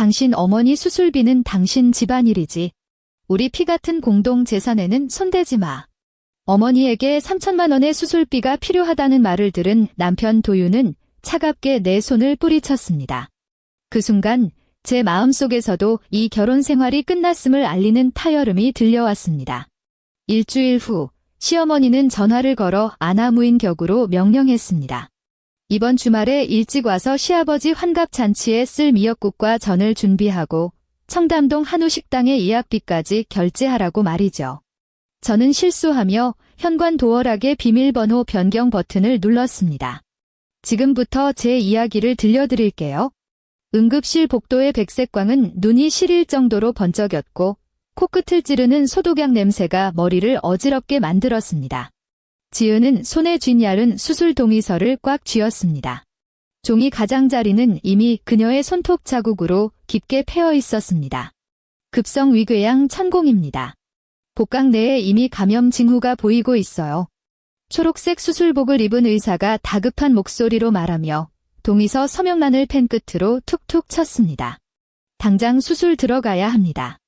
당신 어머니 수술비는 당신 집안일이지. 우리 피 같은 공동 재산에는 손대지 마. 어머니에게 3천만 원의 수술비가 필요하다는 말을 들은 남편 도윤은 차갑게 내 손을 뿌리쳤습니다. 그 순간 제 마음속에서도 이 결혼 생활이 끝났음을 알리는 타여름이 들려왔습니다. 일주일 후 시어머니는 전화를 걸어 아나무인 격으로 명령했습니다. 이번 주말에 일찍 와서 시아버지 환갑잔치에 쓸 미역국과 전을 준비하고 청담동 한우 식당의 예약비까지 결제하라고 말이죠. 저는 실수하며 현관 도어락의 비밀번호 변경 버튼을 눌렀습니다. 지금부터 제 이야기를 들려드릴게요. 응급실 복도의 백색광은 눈이 시릴 정도로 번쩍였고 코끝을 찌르는 소독약 냄새가 머리를 어지럽게 만들었습니다. 지은은 손에 쥔 얇은 수술 동의서를 꽉 쥐었습니다. 종이 가장자리는 이미 그녀의 손톱 자국으로 깊게 패어 있었습니다. 급성 위궤양 천공입니다. 복강 내에 이미 감염 징후가 보이고 있어요. 초록색 수술복을 입은 의사가 다급한 목소리로 말하며 동의서 서명란을 펜 끝으로 툭툭 쳤습니다. 당장 수술 들어가야 합니다.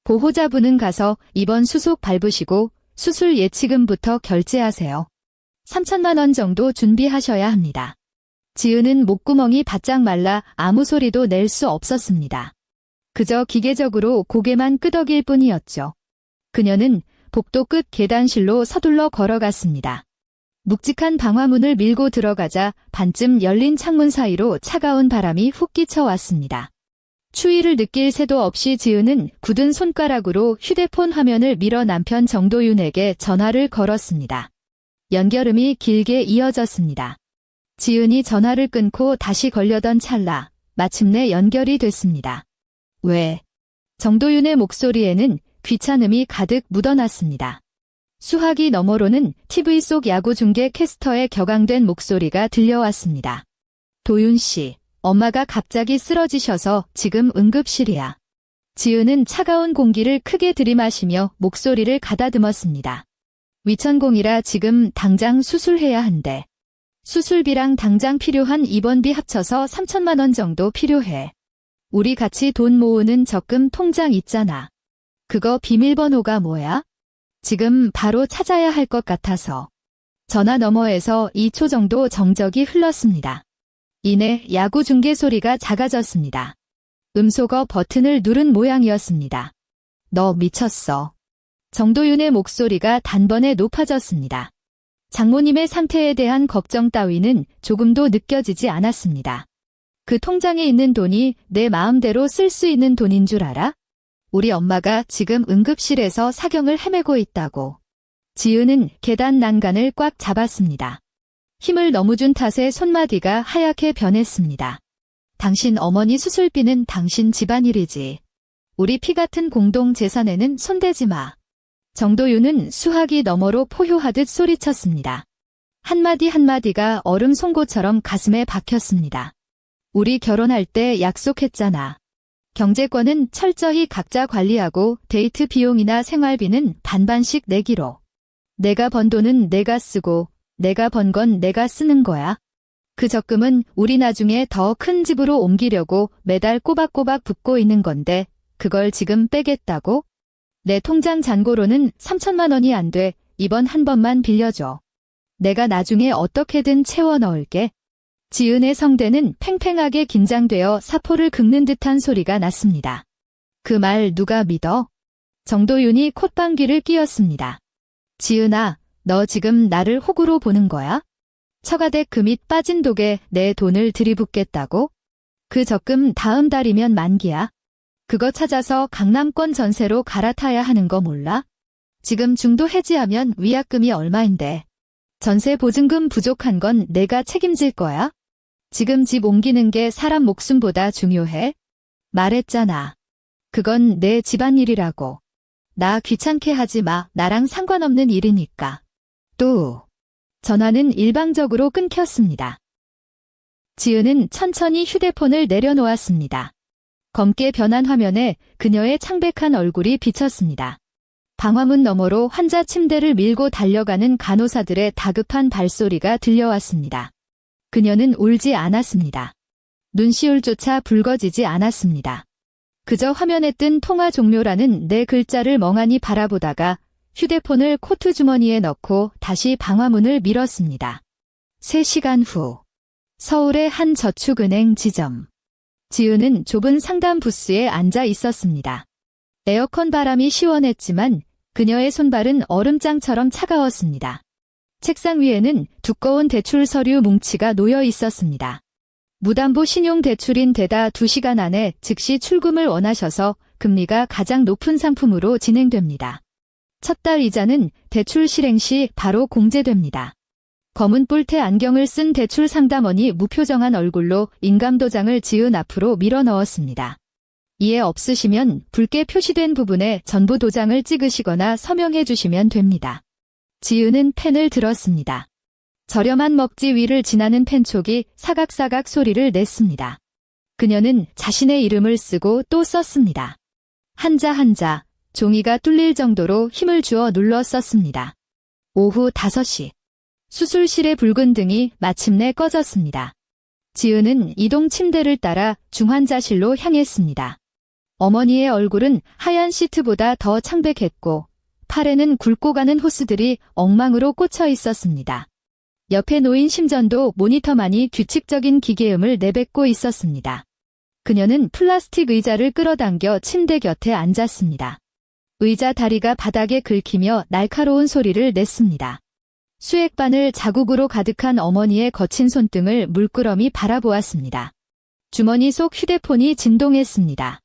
보호자분은 가서 입원 수속 밟으시고 수술 예치금부터 결제하세요. 3천만 원 정도 준비하셔야 합니다. 지은은 목구멍이 바짝 말라 아무 소리도 낼 수 없었습니다. 그저 기계적으로 고개만 끄덕일 뿐이었죠. 그녀는 복도 끝 계단실로 서둘러 걸어갔습니다. 묵직한 방화문을 밀고 들어가자 반쯤 열린 창문 사이로 차가운 바람이 훅 끼쳐왔습니다. 추위를 느낄 새도 없이 지은은 굳은 손가락으로 휴대폰 화면을 밀어 남편 정도윤에게 전화를 걸었습니다. 연결음이 길게 이어졌습니다. 지은이 전화를 끊고 다시 걸려던 찰나 마침내 연결이 됐습니다. 왜? 정도윤의 목소리에는 귀찮음이 가득 묻어났습니다. 수화기 너머로는 TV 속 야구 중계 캐스터의 격앙된 목소리가 들려왔습니다. 도윤 씨, 엄마가 갑자기 쓰러지셔서 지금 응급실이야. 지은은 차가운 공기를 크게 들이마시며 목소리를 가다듬었습니다. 위천공이라 지금 당장 수술해야 한대. 수술비랑 당장 필요한 입원비 합쳐서 3천만 원 정도 필요해. 우리 같이 돈 모으는 적금 통장 있잖아. 그거 비밀번호가 뭐야? 지금 바로 찾아야 할 것 같아서. 전화 너머에서 2초 정도 정적이 흘렀습니다. 이내 야구 중계 소리가 작아졌습니다. 음소거 버튼을 누른 모양이었습니다. 너 미쳤어. 정도윤의 목소리가 단번에 높아졌습니다. 장모님의 상태에 대한 걱정 따위는 조금도 느껴지지 않았습니다. 그 통장에 있는 돈이 내 마음대로 쓸 수 있는 돈인 줄 알아? 우리 엄마가 지금 응급실에서 사경을 헤매고 있다고. 지은은 계단 난간을 꽉 잡았습니다. 힘을 너무 준 탓에 손마디가 하얗게 변했습니다. 당신 어머니 수술비는 당신 집안일이지. 우리 피 같은 공동 재산에는 손대지 마. 정도윤은 수화기 너머로 포효하듯 소리쳤습니다. 한마디 한마디가 얼음 송곳처럼 가슴에 박혔습니다. 우리 결혼할 때 약속했잖아. 경제권은 철저히 각자 관리하고 데이트 비용이나 생활비는 반반씩 내기로. 내가 번 돈은 내가 쓰고 내가 번 건 내가 쓰는 거야. 그 적금은 우리 나중에 더 큰 집으로 옮기려고 매달 꼬박꼬박 붓고 있는 건데 그걸 지금 빼겠다고? 내 통장 잔고로는 3천만 원이 안 돼. 이번 한 번만 빌려줘. 내가 나중에 어떻게든 채워 넣을게. 지은의 성대는 팽팽하게 긴장되어 사포를 긁는 듯한 소리가 났습니다. 그 말 누가 믿어? 정도윤이 콧방귀를 뀌었습니다. 지은아, 너 지금 나를 호구로 보는 거야? 처가댁 금잇 빠진 독에 내 돈을 들이붓겠다고? 그 적금 다음 달이면 만기야. 그거 찾아서 강남권 전세로 갈아타야 하는 거 몰라? 지금 중도 해지하면 위약금이 얼마인데. 전세 보증금 부족한 건 내가 책임질 거야? 지금 집 옮기는 게 사람 목숨보다 중요해? 말했잖아. 그건 내 집안일이라고. 나 귀찮게 하지 마. 나랑 상관없는 일이니까. 또. 전화는 일방적으로 끊겼습니다. 지은은 천천히 휴대폰을 내려놓았습니다. 검게 변한 화면에 그녀의 창백한 얼굴이 비쳤습니다. 방화문 너머로 환자 침대를 밀고 달려가는 간호사들의 다급한 발소리가 들려왔습니다. 그녀는 울지 않았습니다. 눈시울조차 붉어지지 않았습니다. 그저 화면에 뜬 통화 종료라는 네 글자를 멍하니 바라보다가 휴대폰을 코트 주머니에 넣고 다시 방화문을 밀었습니다. 3시간 후 서울의 한 저축은행 지점. 지은은 좁은 상담 부스에 앉아 있었습니다. 에어컨 바람이 시원했지만 그녀의 손발은 얼음장처럼 차가웠습니다. 책상 위에는 두꺼운 대출 서류 뭉치가 놓여 있었습니다. 무담보 신용대출인데다 2시간 안에 즉시 출금을 원하셔서 금리가 가장 높은 상품으로 진행됩니다. 첫 달 이자는 대출 실행 시 바로 공제됩니다. 검은 뿔테 안경을 쓴 대출 상담원이 무표정한 얼굴로 인감도장을 지은 앞으로 밀어 넣었습니다. 이해 없으시면 붉게 표시된 부분에 전부 도장을 찍으시거나 서명해 주시면 됩니다. 지은은 펜을 들었습니다. 저렴한 먹지 위를 지나는 펜촉이 사각사각 소리를 냈습니다. 그녀는 자신의 이름을 쓰고 또 썼습니다. 한자 한자, 종이가 뚫릴 정도로 힘을 주어 눌러 썼습니다. 오후 5시. 수술실의 붉은 등이 마침내 꺼졌습니다. 지은은 이동 침대를 따라 중환자실로 향했습니다. 어머니의 얼굴은 하얀 시트보다 더 창백했고 팔에는 굵고 가는 호스들이 엉망으로 꽂혀 있었습니다. 옆에 놓인 심전도 모니터만이 규칙적인 기계음을 내뱉고 있었습니다. 그녀는 플라스틱 의자를 끌어당겨 침대 곁에 앉았습니다. 의자 다리가 바닥에 긁히며 날카로운 소리를 냈습니다. 수액바늘 자국으로 가득한 어머니의 거친 손등을 물끄러미 바라보았습니다. 주머니 속 휴대폰이 진동했습니다.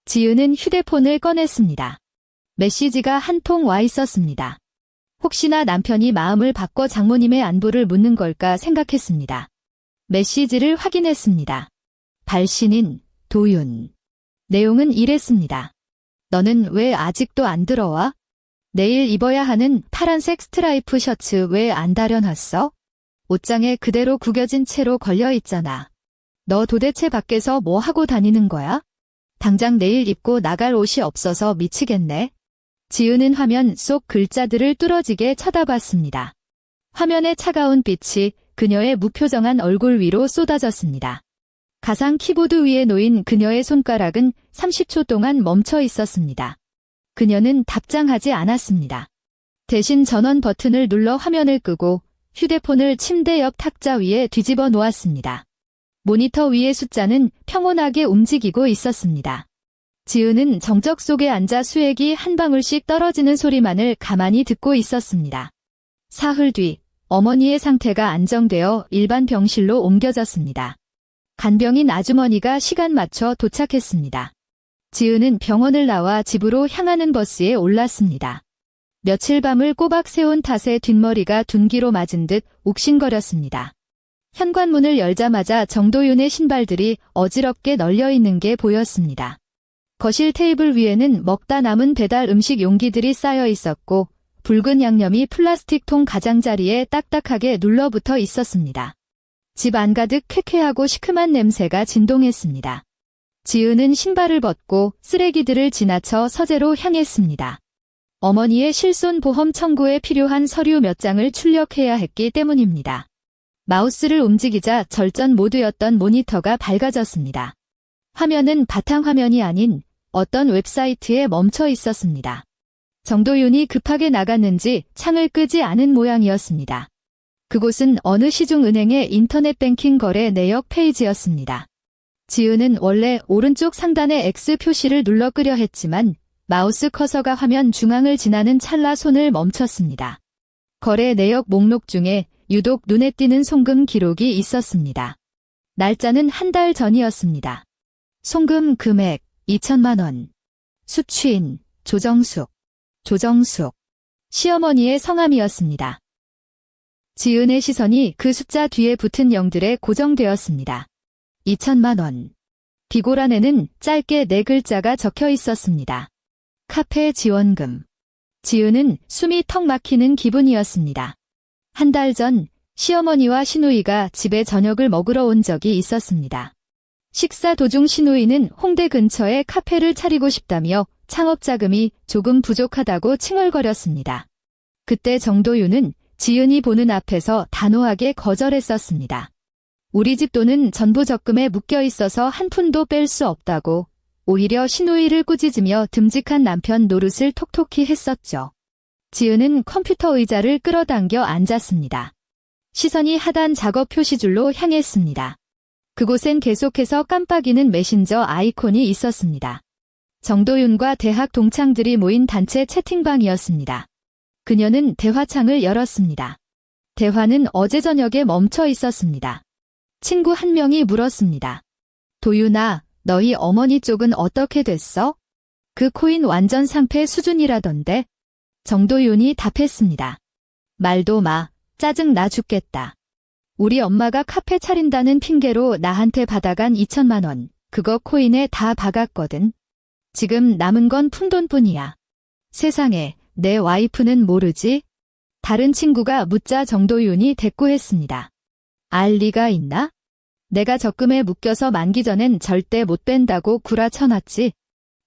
지은은 휴대폰을 꺼냈습니다. 메시지가 한 통 와 있었습니다. 혹시나 남편이 마음을 바꿔 장모님의 안부를 묻는 걸까 생각했습니다. 메시지를 확인했습니다. 발신인 도윤. 내용은 이랬습니다. 너는 왜 아직도 안 들어와? 내일 입어야 하는 파란색 스트라이프 셔츠 왜 안 다려놨어? 옷장에 그대로 구겨진 채로 걸려 있잖아. 너 도대체 밖에서 뭐 하고 다니는 거야? 당장 내일 입고 나갈 옷이 없어서 미치겠네. 지은은 화면 속 글자들을 뚫어지게 쳐다봤습니다. 화면의 차가운 빛이 그녀의 무표정한 얼굴 위로 쏟아졌습니다. 가상 키보드 위에 놓인 그녀의 손가락은 30초 동안 멈춰 있었습니다. 그녀는 답장하지 않았습니다. 대신 전원 버튼을 눌러 화면을 끄고 휴대폰을 침대 옆 탁자 위에 뒤집어 놓았습니다. 모니터 위의 숫자는 평온하게 움직이고 있었습니다. 지은은 정적 속에 앉아 수액이 한 방울씩 떨어지는 소리만을 가만히 듣고 있었습니다. 사흘 뒤 어머니의 상태가 안정되어 일반 병실로 옮겨졌습니다. 간병인 아주머니가 시간 맞춰 도착했습니다. 지은은 병원을 나와 집으로 향하는 버스에 올랐습니다. 며칠 밤을 꼬박 새운 탓에 뒷머리가 둔기로 맞은 듯 욱신거렸습니다. 현관문을 열자마자 정도윤의 신발들이 어지럽게 널려 있는 게 보였습니다. 거실 테이블 위에는 먹다 남은 배달 음식 용기들이 쌓여 있었고 붉은 양념이 플라스틱 통 가장자리에 딱딱하게 눌러붙어 있었습니다. 집 안가득 쾌쾌하고 시큼한 냄새가 진동했습니다. 지은은 신발을 벗고 쓰레기들을 지나쳐 서재로 향했습니다. 어머니의 실손 보험 청구에 필요한 서류 몇 장을 출력해야 했기 때문입니다. 마우스를 움직이자 절전 모드였던 모니터가 밝아졌습니다. 화면은 바탕화면이 아닌 어떤 웹사이트에 멈춰 있었습니다. 정도윤이 급하게 나갔는지 창을 끄지 않은 모양이었습니다. 그곳은 어느 시중은행의 인터넷 뱅킹 거래 내역 페이지였습니다. 지은은 원래 오른쪽 상단의 X 표시를 눌러 끄려 했지만 마우스 커서가 화면 중앙을 지나는 찰나 손을 멈췄습니다. 거래 내역 목록 중에 유독 눈에 띄는 송금 기록이 있었습니다. 날짜는 한 달 전이었습니다. 송금 금액 2천만 원. 수취인 조정숙. 시어머니의 성함이었습니다. 지은의 시선이 그 숫자 뒤에 붙은 0들에 고정되었습니다. 2천만 원. 비고란에는 짧게 4글자가 적혀 있었습니다. 카페 지원금. 지은은 숨이 턱 막히는 기분이었습니다. 한 달 전 시어머니와 시누이가 집에 저녁을 먹으러 온 적이 있었습니다. 식사 도중 시누이는 홍대 근처에 카페를 차리고 싶다며 창업 자금이 조금 부족하다고 칭얼거렸습니다. 그때 정도윤은 지은이 보는 앞에서 단호하게 거절했었습니다. 우리 집 돈은 전부 적금에 묶여 있어서 한 푼도 뺄 수 없다고. 오히려 시누이를 꾸짖으며 듬직한 남편 노릇을 톡톡히 했었죠. 지은은 컴퓨터 의자를 끌어당겨 앉았습니다. 시선이 하단 작업 표시줄로 향했습니다. 그곳엔 계속해서 깜빡이는 메신저 아이콘이 있었습니다. 정도윤과 대학 동창들이 모인 단체 채팅방이었습니다. 그녀는 대화창을 열었습니다. 대화는 어제 저녁에 멈춰 있었습니다. 친구 한 명이 물었습니다. 도윤아, 너희 어머니 쪽은 어떻게 됐어? 그 코인 완전 상패 수준이라던데? 정도윤이 답했습니다. 말도 마, 짜증 나 죽겠다. 우리 엄마가 카페 차린다는 핑계로 나한테 받아간 2천만 원, 그거 코인에 다 박았거든. 지금 남은 건 푼돈뿐이야. 세상에, 내 와이프는 모르지? 다른 친구가 묻자 정도윤이 대꾸했습니다. 알 리가 있나? 내가 적금에 묶여서 만기 전엔 절대 못 뺀다고 구라쳐놨지.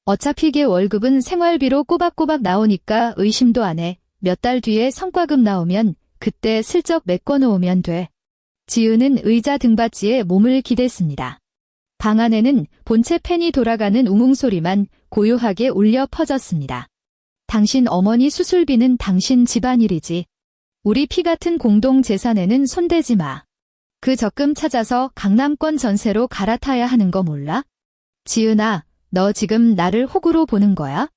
어차피 걔 월급은 생활비로 꼬박꼬박 나오니까 의심도 안 해. 몇 달 뒤에 성과급 나오면 그때 슬쩍 메꿔놓으면 돼. 지은은 의자 등받이에 몸을 기댔습니다. 방 안에는 본체 팬이 돌아가는 웅웅소리만 고요하게 울려 퍼졌습니다. 당신 어머니 수술비는 당신 집안일이지. 우리 피 같은 공동 재산에는 손대지 마. 그 적금 찾아서 강남권 전세로 갈아타야 하는 거 몰라? 지은아, 너 지금 나를 호구로 보는 거야?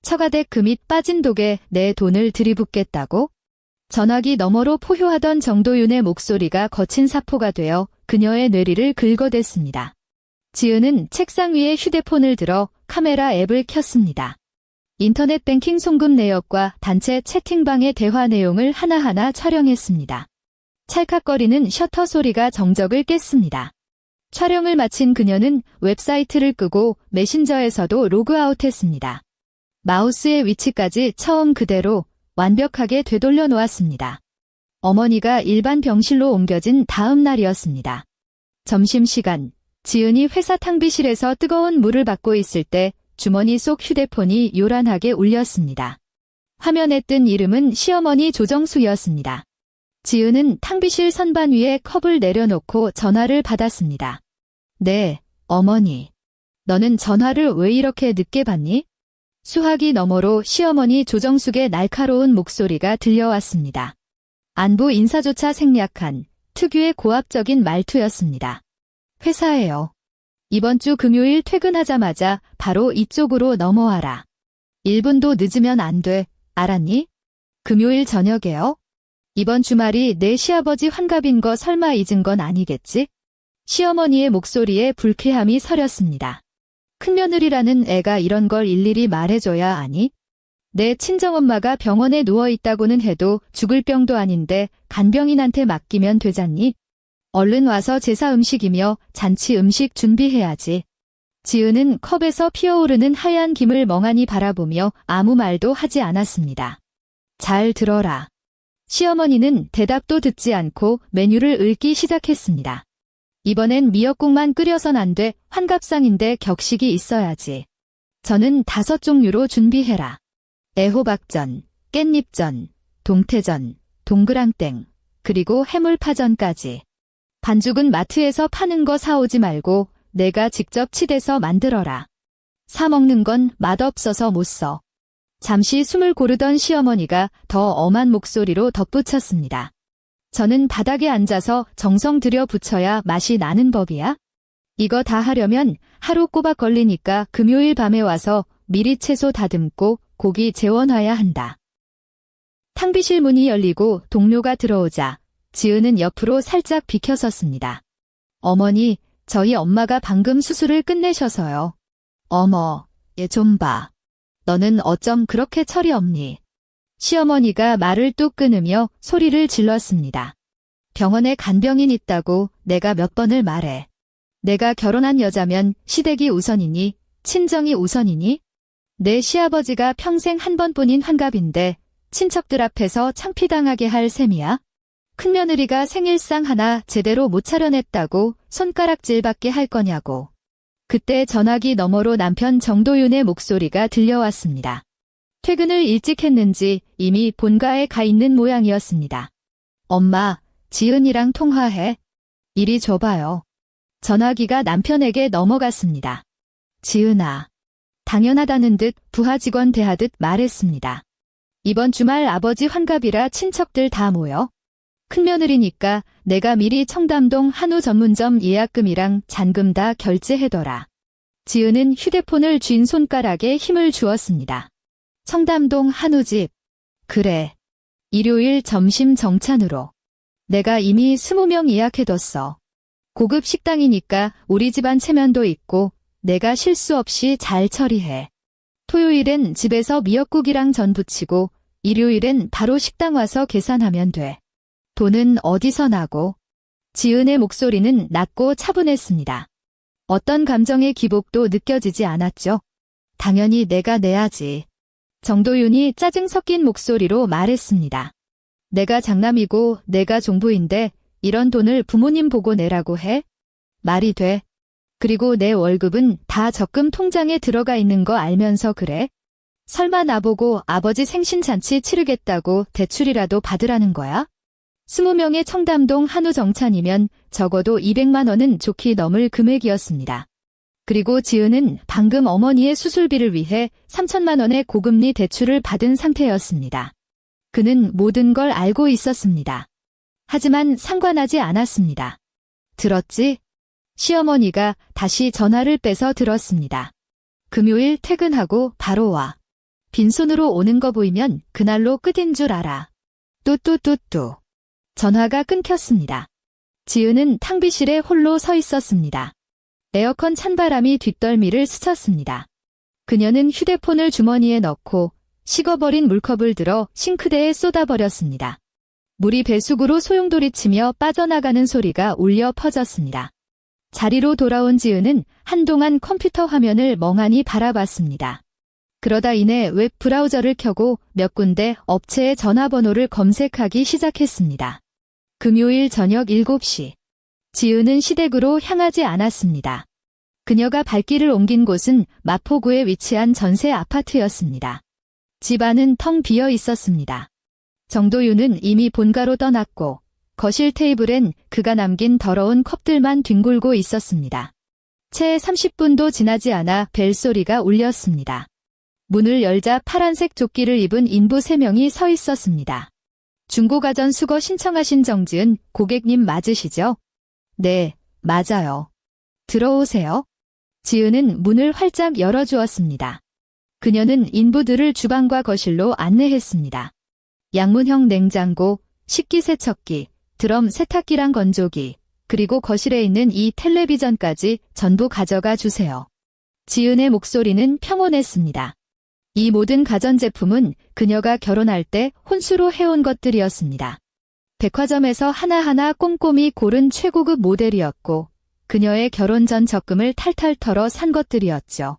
처가댁 금잇 빠진 독에 내 돈을 들이붓겠다고? 전화기 너머로 포효하던 정도윤의 목소리가 거친 사포가 되어 그녀의 뇌리를 긁어댔습니다. 지은은 책상 위에 휴대폰을 들어 카메라 앱을 켰습니다. 인터넷 뱅킹 송금 내역과 단체 채팅방의 대화 내용을 하나하나 촬영했습니다. 찰칵거리는 셔터 소리가 정적을 깼습니다. 촬영을 마친 그녀는 웹사이트를 끄고 메신저에서도 로그아웃했습니다. 마우스의 위치까지 처음 그대로 완벽하게 되돌려 놓았습니다. 어머니가 일반 병실로 옮겨진 다음 날이었습니다. 점심시간, 지은이 회사 탕비실에서 뜨거운 물을 받고 있을 때 주머니 속 휴대폰이 요란하게 울렸습니다. 화면에 뜬 이름은 시어머니 조정숙이었습니다. 지은은 탕비실 선반 위에 컵을 내려놓고 전화를 받았습니다. 네, 어머니. 너는 전화를 왜 이렇게 늦게 받니? 수화기 너머로 시어머니 조정숙의 날카로운 목소리가 들려왔습니다. 안부 인사조차 생략한 특유의 고압적인 말투였습니다. 회사에요. 이번 주 금요일 퇴근하자마자 바로 이쪽으로 넘어와라. 1분도 늦으면 안 돼. 알았니? 금요일 저녁에요? 이번 주말이 내 시아버지 환갑인 거 설마 잊은 건 아니겠지? 시어머니의 목소리에 불쾌함이 서렸습니다. 큰며느리라는 애가 이런 걸 일일이 말해줘야 아니? 내 친정엄마가 병원에 누워있다고는 해도 죽을 병도 아닌데 간병인한테 맡기면 되잖니? 얼른 와서 제사 음식이며 잔치 음식 준비해야지. 지은은 컵에서 피어오르는 하얀 김을 멍하니 바라보며 아무 말도 하지 않았습니다. 잘 들어라. 시어머니는 대답도 듣지 않고 메뉴를 읊기 시작했습니다. 이번엔 미역국만 끓여선 안 돼. 환갑상인데 격식이 있어야지. 저는 5종류로 준비해라. 애호박전, 깻잎전, 동태전, 동그랑땡, 그리고 해물파전까지. 반죽은 마트에서 파는 거 사오지 말고 내가 직접 치대서 만들어라. 사 먹는 건 맛없어서 못 써. 잠시 숨을 고르던 시어머니가 더 엄한 목소리로 덧붙였습니다. 저는 바닥에 앉아서 정성 들여 부쳐야 맛이 나는 법이야? 이거 다 하려면 하루 꼬박 걸리니까 금요일 밤에 와서 미리 채소 다듬고 고기 재워놔야 한다. 탕비실 문이 열리고 동료가 들어오자 지은은 옆으로 살짝 비켜섰습니다. 어머니, 저희 엄마가 방금 수술을 끝내셔서요. 어머, 얘 좀 봐. 너는 어쩜 그렇게 철이 없니? 시어머니가 말을 뚝 끊으며 소리를 질렀습니다. 병원에 간병인 있다고 내가 몇 번을 말해. 내가 결혼한 여자면 시댁이 우선이니 친정이 우선이니? 내 시아버지가 평생 한 번뿐인 환갑인데 친척들 앞에서 창피당하게 할 셈이야? 큰며느리가 생일상 하나 제대로 못 차려냈다고 손가락질받게 할 거냐고. 그때 전화기 너머로 남편 정도윤의 목소리가 들려왔습니다. 퇴근을 일찍 했는지 이미 본가에 가 있는 모양이었습니다. 엄마, 지은이랑 통화해. 이리 줘봐요. 전화기가 남편에게 넘어갔습니다. 지은아. 당연하다는 듯 부하 직원 대하듯 말했습니다. 이번 주말 아버지 환갑이라 친척들 다 모여. 큰며느리니까 내가 미리 청담동 한우 전문점 예약금이랑 잔금 다 결제해둬라. 지은은 휴대폰을 쥔 손가락에 힘을 주었습니다. 청담동 한우집. 그래. 일요일 점심 정찬으로. 내가 이미 20명 예약해뒀어. 고급 식당이니까 우리 집안 체면도 있고 내가 실수 없이 잘 처리해. 토요일엔 집에서 미역국이랑 전 부치고 일요일엔 바로 식당 와서 계산하면 돼. 돈은 어디서 나고? 지은의 목소리는 낮고 차분했습니다. 어떤 감정의 기복도 느껴지지 않았죠. 당연히 내가 내야지. 정도윤이 짜증 섞인 목소리로 말했습니다. 내가 장남이고 내가 종부인데 이런 돈을 부모님 보고 내라고 해? 말이 돼. 그리고 내 월급은 다 적금 통장에 들어가 있는 거 알면서 그래? 설마 나보고 아버지 생신잔치 치르겠다고 대출이라도 받으라는 거야? 20명의 청담동 한우 정찬이면 적어도 200만 원은 좋게 넘을 금액이었습니다. 그리고 지은은 방금 어머니의 수술비를 위해 3천만 원의 고금리 대출을 받은 상태였습니다. 그는 모든 걸 알고 있었습니다. 하지만 상관하지 않았습니다. 들었지? 시어머니가 다시 전화를 빼서 들었습니다. 금요일 퇴근하고 바로 와. 빈손으로 오는 거 보이면 그날로 끝인 줄 알아. 뚜뚜뚜뚜. 전화가 끊겼습니다. 지은은 탕비실에 홀로 서 있었습니다. 에어컨 찬바람이 뒷덜미를 스쳤습니다. 그녀는 휴대폰을 주머니에 넣고 식어버린 물컵을 들어 싱크대에 쏟아버렸습니다. 물이 배수구로 소용돌이치며 빠져나가는 소리가 울려 퍼졌습니다. 자리로 돌아온 지은은 한동안 컴퓨터 화면을 멍하니 바라봤습니다. 그러다 이내 웹 브라우저를 켜고 몇 군데 업체의 전화번호를 검색하기 시작했습니다. 금요일 저녁 7시. 지은은 시댁으로 향하지 않았습니다. 그녀가 발길을 옮긴 곳은 마포구에 위치한 전세 아파트였습니다. 집 안은 텅 비어 있었습니다. 정도윤은 이미 본가로 떠났고 거실 테이블엔 그가 남긴 더러운 컵들만 뒹굴고 있었습니다. 채 30분도 지나지 않아 벨소리가 울렸습니다. 문을 열자 파란색 조끼를 입은 인부 3명이 서 있었습니다. 중고가전 수거 신청하신 정지은 고객님 맞으시죠? 네, 맞아요. 들어오세요. 지은은 문을 활짝 열어주었습니다. 그녀는 인부들을 주방과 거실로 안내했습니다. 양문형 냉장고, 식기세척기, 드럼 세탁기랑 건조기, 그리고 거실에 있는 이 텔레비전까지 전부 가져가 주세요. 지은의 목소리는 평온했습니다. 이 모든 가전제품은 그녀가 결혼할 때 혼수로 해온 것들이었습니다. 백화점에서 하나하나 꼼꼼히 고른 최고급 모델이었고 그녀의 결혼 전 적금을 탈탈 털어 산 것들이었죠.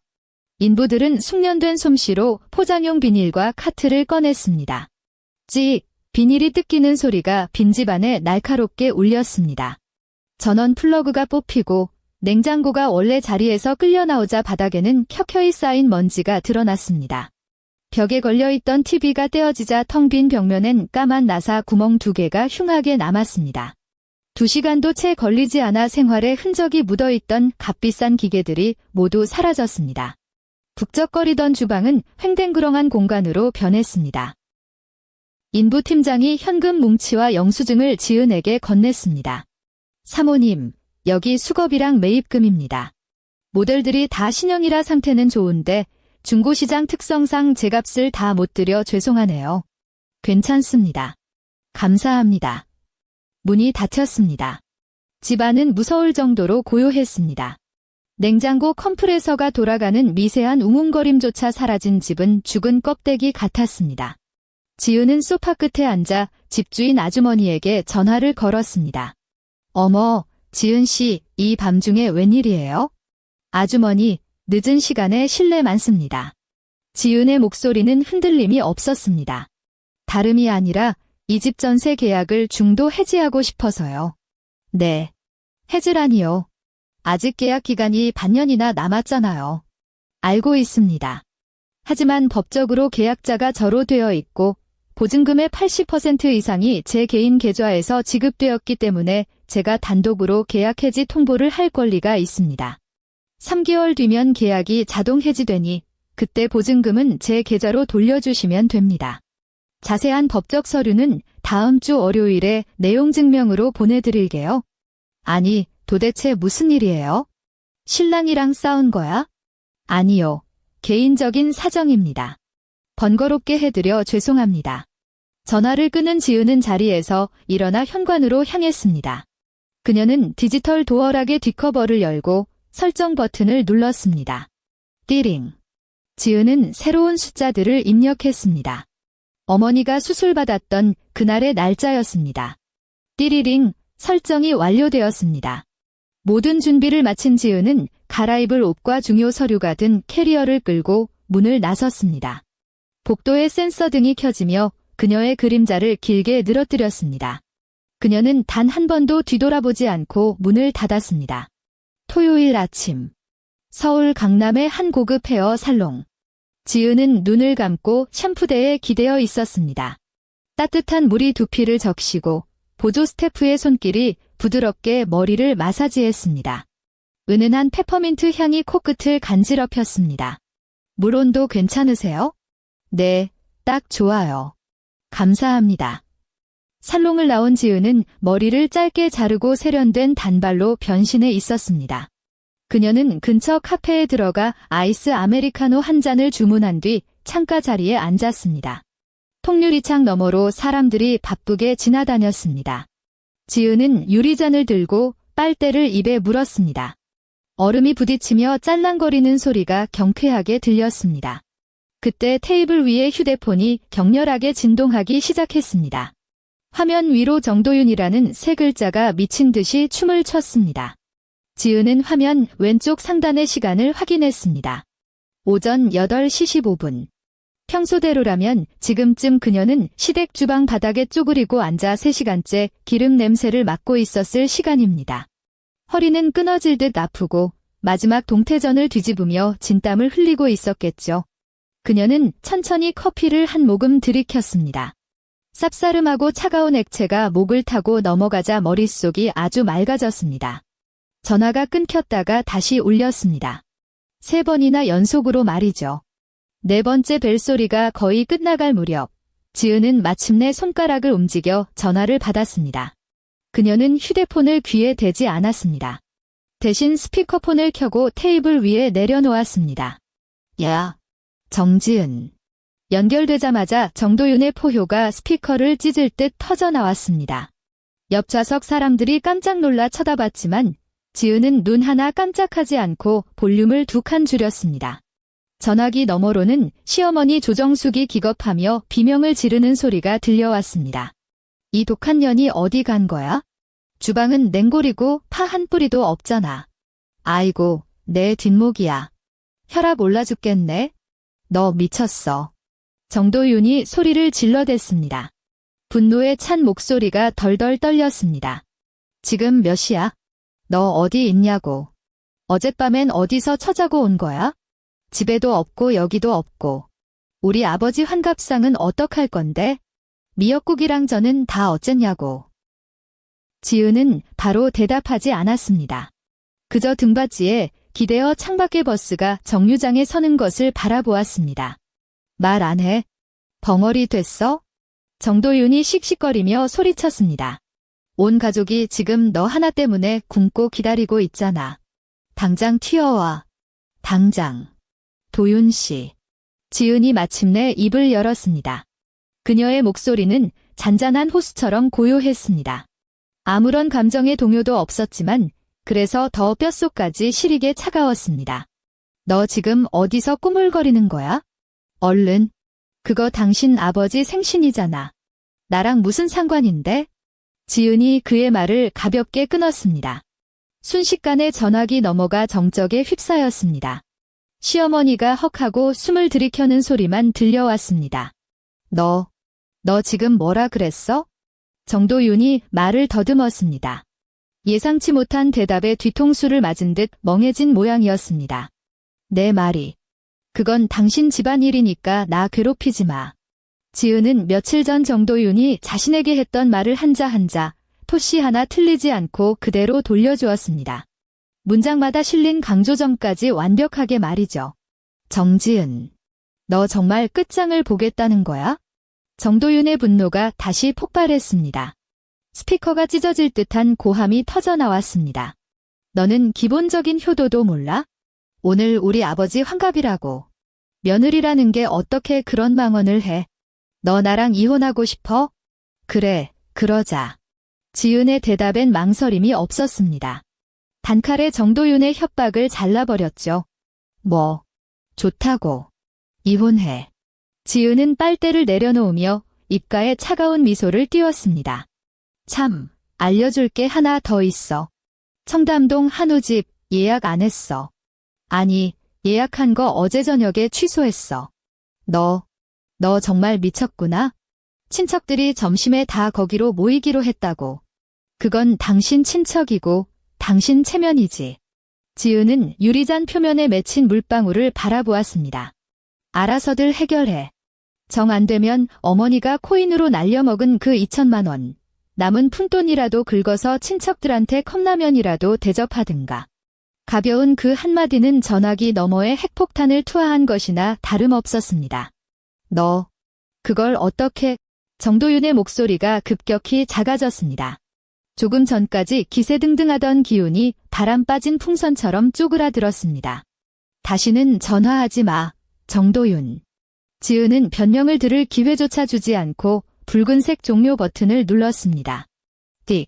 인부들은 숙련된 솜씨로 포장용 비닐과 카트를 꺼냈습니다. 찍! 비닐이 뜯기는 소리가 빈집 안에 날카롭게 울렸습니다. 전원 플러그가 뽑히고 냉장고가 원래 자리에서 끌려 나오자 바닥에는 켜켜이 쌓인 먼지가 드러났습니다. 벽에 걸려있던 TV가 떼어지자 텅 빈 벽면엔 까만 나사 구멍 2개가 흉하게 남았습니다. 2시간도 채 걸리지 않아 생활에 흔적이 묻어있던 값비싼 기계들이 모두 사라졌습니다. 북적거리던 주방은 횡댕그렁한 공간으로 변했습니다. 인부팀장이 현금 뭉치와 영수증을 지은에게 건넸습니다. 사모님, 여기 수겁이랑 매입금입니다. 모델들이 다 신형이라 상태는 좋은데 중고시장 특성상 제값을 다 못 드려 죄송하네요. 괜찮습니다. 감사합니다. 문이 닫혔습니다. 집안은 무서울 정도로 고요했습니다. 냉장고 컴프레서가 돌아가는 미세한 웅웅거림조차 사라진 집은 죽은 껍데기 같았습니다. 지은은 소파 끝에 앉아 집주인 아주머니에게 전화를 걸었습니다. 어머, 지은 씨, 이 밤중에 웬일이에요? 아주머니, 늦은 시간에 실례 많습니다. 지은의 목소리는 흔들림이 없었습니다. 다름이 아니라 이 집 전세 계약을 중도 해지하고 싶어서요. 네. 해지라니요. 아직 계약 기간이 반년이나 남았잖아요. 알고 있습니다. 하지만 법적으로 계약자가 저로 되어 있고 보증금의 80% 이상이 제 개인 계좌에서 지급되었기 때문에 제가 단독으로 계약 해지 통보를 할 권리가 있습니다. 3개월 뒤면 계약이 자동 해지되니 그때 보증금은 제 계좌로 돌려주시면 됩니다. 자세한 법적 서류는 다음 주 월요일에 내용 증명으로 보내드릴게요. 아니, 도대체 무슨 일이에요? 신랑이랑 싸운 거야? 아니요. 개인적인 사정입니다. 번거롭게 해드려 죄송합니다. 전화를 끊은 지은은 자리에서 일어나 현관으로 향했습니다. 그녀는 디지털 도어락의 뒷커버를 열고 설정 버튼을 눌렀습니다. 띠링. 지은은 새로운 숫자들을 입력했습니다. 어머니가 수술받았던 그날의 날짜였습니다. 띠리링, 설정이 완료되었습니다. 모든 준비를 마친 지은은 갈아입을 옷과 중요 서류가 든 캐리어를 끌고 문을 나섰습니다. 복도에 센서 등이 켜지며 그녀의 그림자를 길게 늘어뜨렸습니다. 그녀는 단 한 번도 뒤돌아보지 않고 문을 닫았습니다. 토요일 아침. 서울 강남의 한 고급 헤어 살롱. 지은은 눈을 감고 샴푸대에 기대어 있었습니다. 따뜻한 물이 두피를 적시고 보조 스태프의 손길이 부드럽게 머리를 마사지했습니다. 은은한 페퍼민트 향이 코끝을 간지럽혔습니다. 물 온도 괜찮으세요? 네, 딱 좋아요. 감사합니다. 살롱을 나온 지은은 머리를 짧게 자르고 세련된 단발로 변신해 있었습니다. 그녀는 근처 카페에 들어가 아이스 아메리카노 한 잔을 주문한 뒤 창가 자리에 앉았습니다. 통유리창 너머로 사람들이 바쁘게 지나다녔습니다. 지은은 유리잔을 들고 빨대를 입에 물었습니다. 얼음이 부딪히며 짤랑거리는 소리가 경쾌하게 들렸습니다. 그때 테이블 위에 휴대폰이 격렬하게 진동하기 시작했습니다. 화면 위로 정도윤이라는 세 글자가 미친 듯이 춤을 췄습니다. 지은은 화면 왼쪽 상단의 시간을 확인했습니다. 오전 8시 15분. 평소대로라면 지금쯤 그녀는 시댁 주방 바닥에 쪼그리고 앉아 3시간째 기름 냄새를 맡고 있었을 시간입니다. 허리는 끊어질 듯 아프고 마지막 동태전을 뒤집으며 진땀을 흘리고 있었겠죠. 그녀는 천천히 커피를 한 모금 들이켰습니다. 쌉싸름하고 차가운 액체가 목을 타고 넘어가자 머릿속이 아주 맑아졌습니다. 전화가 끊겼다가 다시 울렸습니다. 3번이나 연속으로 말이죠. 4번째 벨소리가 거의 끝나갈 무렵, 지은은 마침내 손가락을 움직여 전화를 받았습니다. 그녀는 휴대폰을 귀에 대지 않았습니다. 대신 스피커폰을 켜고 테이블 위에 내려놓았습니다. 야, 정지은. 연결되자마자 정도윤의 포효가 스피커를 찢을 듯 터져나왔습니다. 옆 좌석 사람들이 깜짝 놀라 쳐다봤지만 지은은 눈 하나 깜짝하지 않고 볼륨을 2칸 줄였습니다. 전화기 너머로는 시어머니 조정숙이 기겁하며 비명을 지르는 소리가 들려왔습니다. 이 독한 년이 어디 간 거야? 주방은 냉골이고 파 한 뿌리도 없잖아. 아이고, 내 뒷목이야. 혈압 올라 죽겠네. 너 미쳤어. 정도윤이 소리를 질러댔습니다. 분노에 찬 목소리가 덜덜 떨렸습니다. 지금 몇 시야? 너 어디 있냐고. 어젯밤엔 어디서 처자고 온 거야? 집에도 없고 여기도 없고. 우리 아버지 환갑상은 어떡할 건데? 미역국이랑 저는 다 어쨌냐고. 지은은 바로 대답하지 않았습니다. 그저 등받이에 기대어 창밖의 버스가 정류장에 서는 것을 바라보았습니다. 말 안 해? 벙어리 됐어? 정도윤이 씩씩거리며 소리쳤습니다. 온 가족이 지금 너 하나 때문에 굶고 기다리고 있잖아. 당장 튀어와. 당장. 도윤 씨. 지은이 마침내 입을 열었습니다. 그녀의 목소리는 잔잔한 호수처럼 고요했습니다. 아무런 감정의 동요도 없었지만 그래서 더 뼛속까지 시리게 차가웠습니다. 너 지금 어디서 꾸물거리는 거야? 얼른. 그거 당신 아버지 생신이잖아. 나랑 무슨 상관인데? 지은이 그의 말을 가볍게 끊었습니다. 순식간에 전화기 넘어가 정적에 휩싸였습니다. 시어머니가 헉하고 숨을 들이켜는 소리만 들려왔습니다. 너 지금 뭐라 그랬어? 정도윤이 말을 더듬었습니다. 예상치 못한 대답에 뒤통수를 맞은 듯 멍해진 모양이었습니다. 내 말이. 그건 당신 집안일이니까 나 괴롭히지 마. 지은은 며칠 전 정도윤이 자신에게 했던 말을 한자 한자, 토시 하나 틀리지 않고 그대로 돌려주었습니다. 문장마다 실린 강조점까지 완벽하게 말이죠. 정지은, 너 정말 끝장을 보겠다는 거야? 정도윤의 분노가 다시 폭발했습니다. 스피커가 찢어질 듯한 고함이 터져나왔습니다. 너는 기본적인 효도도 몰라? 오늘 우리 아버지 환갑이라고. 며느리라는 게 어떻게 그런 망언을 해? 너 나랑 이혼하고 싶어? 그래, 그러자. 지은의 대답엔 망설임이 없었습니다. 단칼에 정도윤의 협박을 잘라버렸죠. 뭐, 좋다고. 이혼해. 지은은 빨대를 내려놓으며 입가에 차가운 미소를 띄웠습니다. 참, 알려줄 게 하나 더 있어. 청담동 한우집 예약 안 했어. 아니, 예약한 거 어제 저녁에 취소했어. 너 정말 미쳤구나? 친척들이 점심에 다 거기로 모이기로 했다고. 그건 당신 친척이고 당신 체면이지. 지은은 유리잔 표면에 맺힌 물방울을 바라보았습니다. 알아서들 해결해. 정 안 되면 어머니가 코인으로 날려먹은 그 2천만 원. 남은 푼돈이라도 긁어서 친척들한테 컵라면이라도 대접하든가. 가벼운 그 한마디는 전화기 너머에 핵폭탄을 투하한 것이나 다름없었습니다. 너, 그걸 어떻게... 정도윤의 목소리가 급격히 작아졌습니다. 조금 전까지 기세등등하던 기운이 바람 빠진 풍선처럼 쪼그라들었습니다. 다시는 전화하지 마, 정도윤. 지은은 변명을 들을 기회조차 주지 않고 붉은색 종료 버튼을 눌렀습니다. 띡.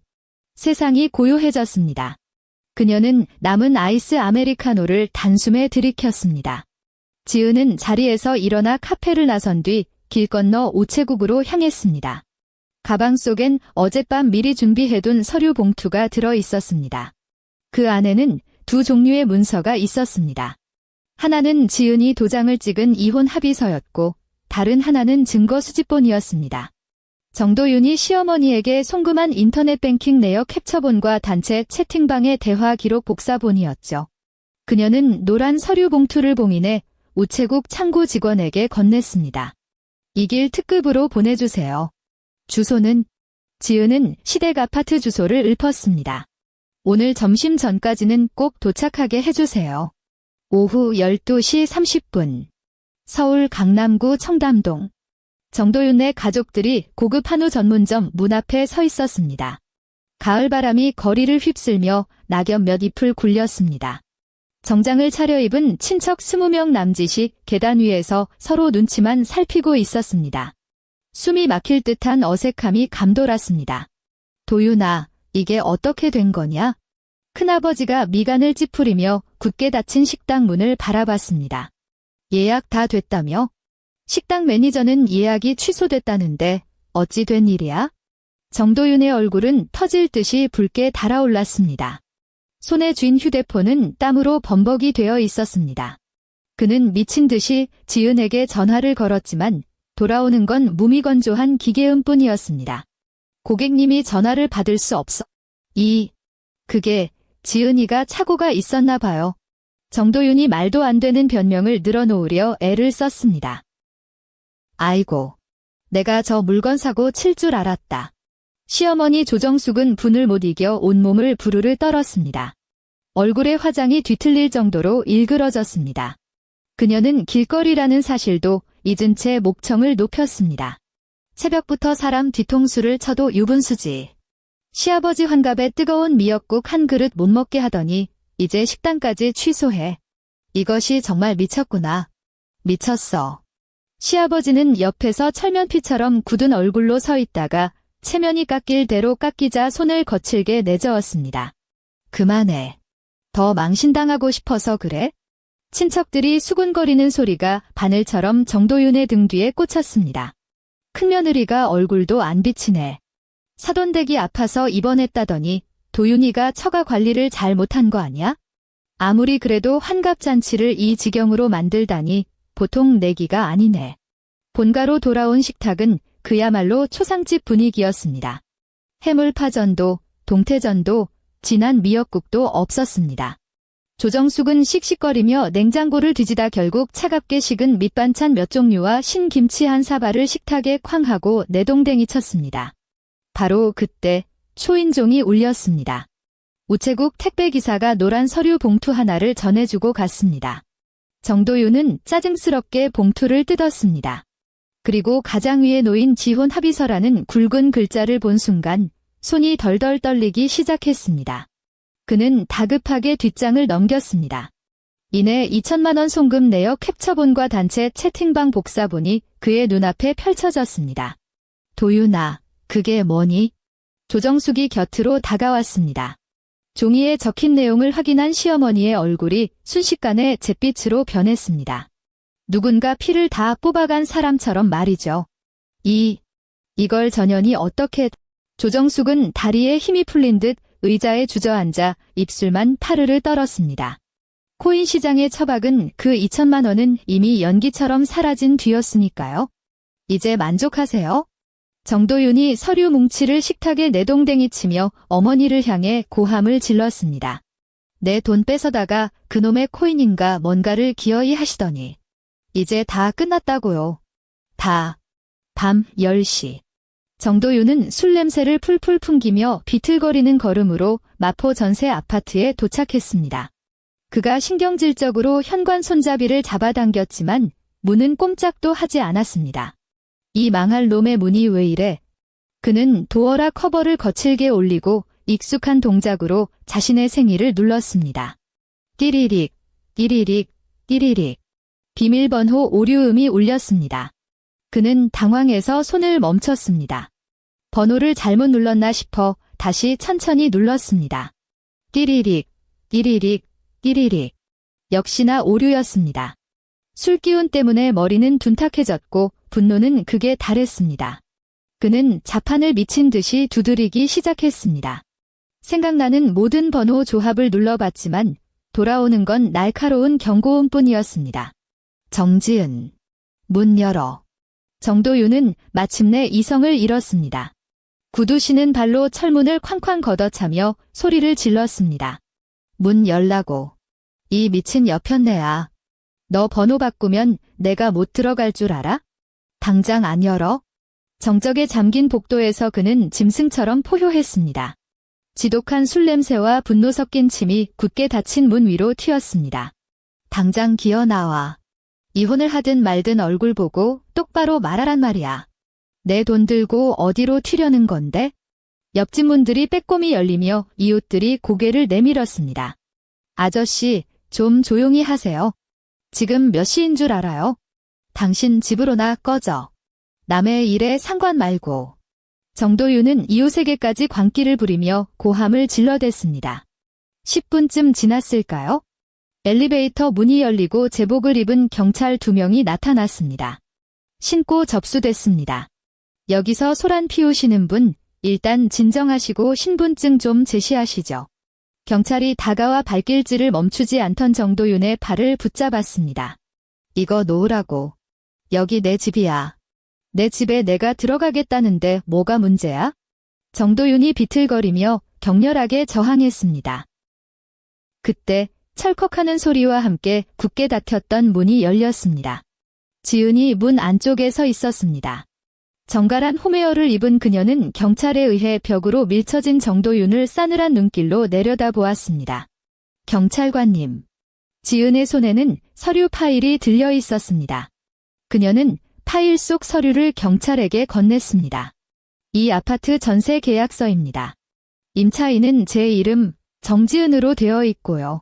세상이 고요해졌습니다. 그녀는 남은 아이스 아메리카노를 단숨에 들이켰습니다. 지은은 자리에서 일어나 카페를 나선 뒤 길 건너 우체국으로 향했습니다. 가방 속엔 어젯밤 미리 준비해둔 서류 봉투가 들어 있었습니다. 그 안에는 두 종류의 문서가 있었습니다. 하나는 지은이 도장을 찍은 이혼 합의서였고 다른 하나는 증거 수집본이었습니다. 정도윤이 시어머니에게 송금한 인터넷 뱅킹 내역 캡처본과 단체 채팅방의 대화 기록 복사본이었죠. 그녀는 노란 서류 봉투를 봉인해 우체국 창구 직원에게 건넸습니다. 이 길 특급으로 보내주세요. 주소는? 지은은 시댁 아파트 주소를 읊었습니다. 오늘 점심 전까지는 꼭 도착하게 해주세요. 오후 12시 30분. 서울 강남구 청담동. 정도윤의 가족들이 고급 한우 전문점 문 앞에 서 있었습니다. 가을바람이 거리를 휩쓸며 낙엽 몇 잎을 굴렸습니다. 정장을 차려입은 친척 20명 남짓이 계단 위에서 서로 눈치만 살피고 있었습니다. 숨이 막힐 듯한 어색함이 감돌았습니다. 도윤아, 이게 어떻게 된 거냐? 큰아버지가 미간을 찌푸리며 굳게 닫힌 식당 문을 바라봤습니다. 예약 다 됐다며? 식당 매니저는 예약이 취소됐다는데 어찌 된 일이야? 정도윤의 얼굴은 터질 듯이 붉게 달아올랐습니다. 손에 쥔 휴대폰은 땀으로 범벅이 되어 있었습니다. 그는 미친 듯이 지은에게 전화를 걸었지만 돌아오는 건 무미건조한 기계음뿐이었습니다. 고객님이 전화를 받을 수 없어. 그게 지은이가 착오가 있었나 봐요. 정도윤이 말도 안 되는 변명을 늘어놓으려 애를 썼습니다. 아이고, 내가 저 물건 사고 칠 줄 알았다. 시어머니 조정숙은 분을 못 이겨 온몸을 부르르 떨었습니다. 얼굴에 화장이 뒤틀릴 정도로 일그러졌습니다. 그녀는 길거리라는 사실도 잊은 채 목청을 높였습니다. 새벽부터 사람 뒤통수를 쳐도 유분수지. 시아버지 환갑에 뜨거운 미역국 한 그릇 못 먹게 하더니 이제 식당까지 취소해. 이것이 정말 미쳤구나. 미쳤어. 시아버지는 옆에서 철면피처럼 굳은 얼굴로 서 있다가 체면이 깎일 대로 깎이자 손을 거칠게 내저었습니다. 그만해. 더 망신당하고 싶어서 그래? 친척들이 수군거리는 소리가 바늘처럼 정도윤의 등 뒤에 꽂혔습니다. 큰며느리가 얼굴도 안 비치네. 사돈댁이 아파서 입원했다더니 도윤이가 처가 관리를 잘 못한 거 아니야? 아무리 그래도 환갑잔치를 이 지경으로 만들다니 보통 내기가 아니네. 본가로 돌아온 식탁은 그야말로 초상집 분위기였습니다. 해물파전도, 동태전도, 진한 미역국도 없었습니다. 조정숙은 씩씩거리며 냉장고를 뒤지다 결국 차갑게 식은 밑반찬 몇 종류와 신김치 한 사발을 식탁에 쾅 하고 내동댕이 쳤습니다. 바로 그때 초인종이 울렸습니다. 우체국 택배기사가 노란 서류 봉투 하나를 전해주고 갔습니다. 정도윤은 짜증스럽게 봉투를 뜯었습니다. 그리고 가장 위에 놓인 지혼 합의서라는 굵은 글자를 본 순간 손이 덜덜 떨리기 시작했습니다. 그는 다급하게 뒷장을 넘겼습니다. 이내 2천만 원 송금 내역 캡처본과 단체 채팅방 복사본이 그의 눈앞에 펼쳐졌습니다. 도윤아, 그게 뭐니? 조정숙이 곁으로 다가왔습니다. 종이에 적힌 내용을 확인한 시어머니의 얼굴이 순식간에 잿빛으로 변했습니다. 누군가 피를 다 뽑아간 사람처럼 말이죠. 이걸 전현이 어떻게... 조정숙은 다리에 힘이 풀린 듯 의자에 주저앉아 입술만 파르르 떨었습니다. 코인 시장의 처박은 그 2천만 원은 이미 연기처럼 사라진 뒤였으니까요. 이제 만족하세요? 정도윤이 서류 뭉치를 식탁에 내동댕이 치며 어머니를 향해 고함을 질렀습니다. 내 돈 뺏어다가 그놈의 코인인가 뭔가를 기어이 하시더니 이제 다 끝났다고요. 다. 밤 10시. 정도윤은 술 냄새를 풀풀 풍기며 비틀거리는 걸음으로 마포 전세 아파트에 도착했습니다. 그가 신경질적으로 현관 손잡이를 잡아당겼지만 문은 꼼짝도 하지 않았습니다. 이 망할 놈의 문이 왜 이래? 그는 도어락 커버를 거칠게 올리고 익숙한 동작으로 자신의 생일을 눌렀습니다. 띠리릭, 띠리릭, 띠리릭. 비밀번호 오류음이 울렸습니다. 그는 당황해서 손을 멈췄습니다. 번호를 잘못 눌렀나 싶어 다시 천천히 눌렀습니다. 띠리릭, 띠리릭, 띠리릭. 역시나 오류였습니다. 술기운 때문에 머리는 둔탁해졌고 분노는 극에 달했습니다. 그는 자판을 미친 듯이 두드리기 시작했습니다. 생각나는 모든 번호 조합을 눌러봤지만 돌아오는 건 날카로운 경고음뿐이었습니다. 정지은. 문 열어. 정도윤은 마침내 이성을 잃었습니다. 굳으시는 발로 철문을 쾅쾅 걷어차며 소리를 질렀습니다. 문 열라고. 이 미친 여편네야. 너 번호 바꾸면 내가 못 들어갈 줄 알아? 당장 안 열어? 정적에 잠긴 복도에서 그는 짐승처럼 포효했습니다. 지독한 술 냄새와 분노 섞인 침이 굳게 닫힌 문 위로 튀었습니다. 당장 기어 나와. 이혼을 하든 말든 얼굴 보고 똑바로 말하란 말이야. 내 돈 들고 어디로 튀려는 건데? 옆집 문들이 빼꼼히 열리며 이웃들이 고개를 내밀었습니다. 아저씨, 좀 조용히 하세요. 지금 몇 시인 줄 알아요? 당신 집으로나 꺼져. 남의 일에 상관 말고. 정도윤은 이웃에게까지 광기를 부리며 고함을 질러댔습니다. 10분쯤 지났을까요? 엘리베이터 문이 열리고 제복을 입은 경찰 2명이 나타났습니다. 신고 접수됐습니다. 여기서 소란 피우시는 분, 일단 진정하시고 신분증 좀 제시하시죠. 경찰이 다가와 발길질을 멈추지 않던 정도윤의 팔을 붙잡았습니다. 이거 놓으라고. 여기 내 집이야. 내 집에 내가 들어가겠다는데 뭐가 문제야? 정도윤이 비틀거리며 격렬하게 저항했습니다. 그때 철컥하는 소리와 함께 굳게 닫혔던 문이 열렸습니다. 지은이 문 안쪽에 서 있었습니다. 정갈한 홈웨어를 입은 그녀는 경찰에 의해 벽으로 밀쳐진 정도윤을 싸늘한 눈길로 내려다보았습니다. 경찰관님. 지은의 손에는 서류 파일이 들려 있었습니다. 그녀는 파일 속 서류를 경찰에게 건넸습니다. 이 아파트 전세 계약서입니다. 임차인은 제 이름 정지은으로 되어 있고요.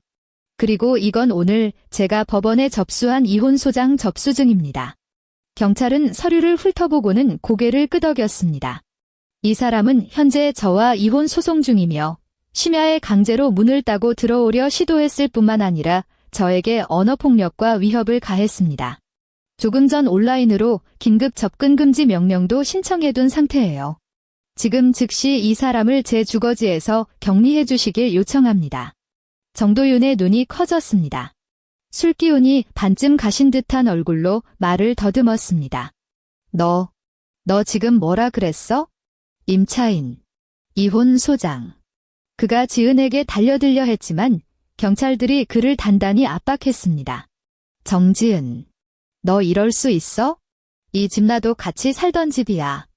그리고 이건 오늘 제가 법원에 접수한 이혼 소장 접수증입니다. 경찰은 서류를 훑어보고는 고개를 끄덕였습니다. 이 사람은 현재 저와 이혼 소송 중이며 심야에 강제로 문을 따고 들어오려 시도했을 뿐만 아니라 저에게 언어폭력과 위협을 가했습니다. 조금 전 온라인으로 긴급 접근 금지 명령도 신청해둔 상태예요. 지금 즉시 이 사람을 제 주거지에서 격리해 주시길 요청합니다. 정도윤의 눈이 커졌습니다. 술기운이 반쯤 가신 듯한 얼굴로 말을 더듬었습니다. 너 지금 뭐라 그랬어? 임차인, 이혼 소장. 그가 지은에게 달려들려 했지만 경찰들이 그를 단단히 압박했습니다. 정지은, 너 이럴 수 있어? 이 집 나도 같이 살던 집이야.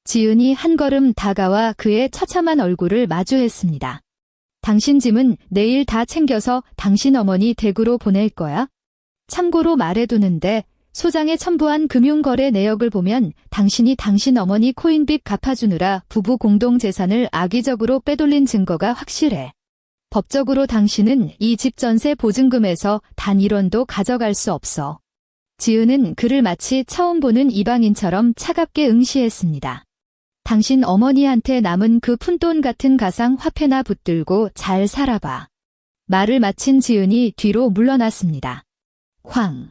지은이 한 걸음 다가와 그의 처참한 얼굴을 마주했습니다. 당신 짐은 내일 다 챙겨서 당신 어머니 댁으로 보낼 거야. 참고로 말해두는데 소장에 첨부한 금융거래 내역을 보면 당신이 당신 어머니 코인빚 갚아주느라 부부 공동재산을 악의적으로 빼돌린 증거가 확실해. 법적으로 당신은 이 집 전세 보증금에서 단 1원도 가져갈 수 없어. 지은은 그를 마치 처음 보는 이방인처럼 차갑게 응시했습니다. 당신 어머니한테 남은 그 푼돈 같은 가상 화폐나 붙들고 잘 살아봐. 말을 마친 지은이 뒤로 물러났습니다. 쾅.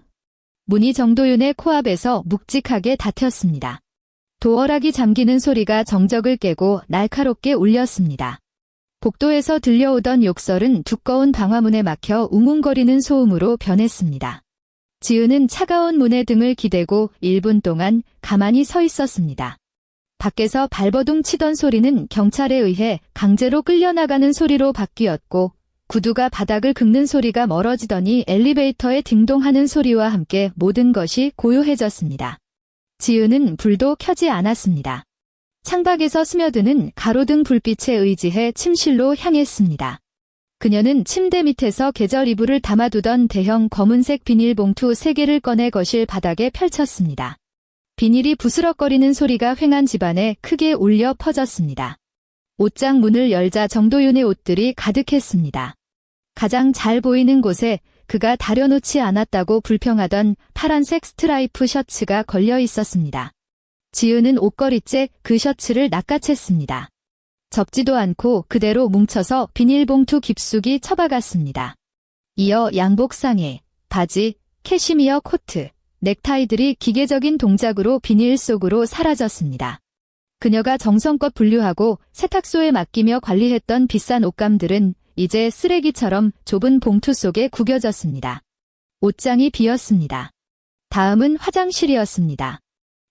문이 정도윤의 코앞에서 묵직하게 닫혔습니다. 도어락이 잠기는 소리가 정적을 깨고 날카롭게 울렸습니다. 복도에서 들려오던 욕설은 두꺼운 방화문에 막혀 웅웅거리는 소음으로 변했습니다. 지은은 차가운 문에 등을 기대고 1분 동안 가만히 서 있었습니다. 밖에서 발버둥 치던 소리는 경찰에 의해 강제로 끌려나가는 소리로 바뀌었고 구두가 바닥을 긁는 소리가 멀어지더니 엘리베이터에 딩동하는 소리와 함께 모든 것이 고요해졌습니다. 지은은 불도 켜지 않았습니다. 창밖에서 스며드는 가로등 불빛에 의지해 침실로 향했습니다. 그녀는 침대 밑에서 계절 이불을 담아두던 대형 검은색 비닐봉투 3개를 꺼내 거실 바닥에 펼쳤습니다. 비닐이 부스럭거리는 소리가 휑한 집안에 크게 울려 퍼졌습니다. 옷장 문을 열자 정도윤의 옷들이 가득했습니다. 가장 잘 보이는 곳에 그가 다려놓지 않았다고 불평하던 파란색 스트라이프 셔츠가 걸려 있었습니다. 지은은 옷걸이째 그 셔츠를 낚아챘습니다. 접지도 않고 그대로 뭉쳐서 비닐봉투 깊숙이 처박았습니다. 이어 양복상에 바지, 캐시미어 코트, 넥타이들이 기계적인 동작으로 비닐 속으로 사라졌습니다. 그녀가 정성껏 분류하고 세탁소에 맡기며 관리했던 비싼 옷감들은 이제 쓰레기처럼 좁은 봉투 속에 구겨졌습니다. 옷장이 비었습니다. 다음은 화장실이었습니다.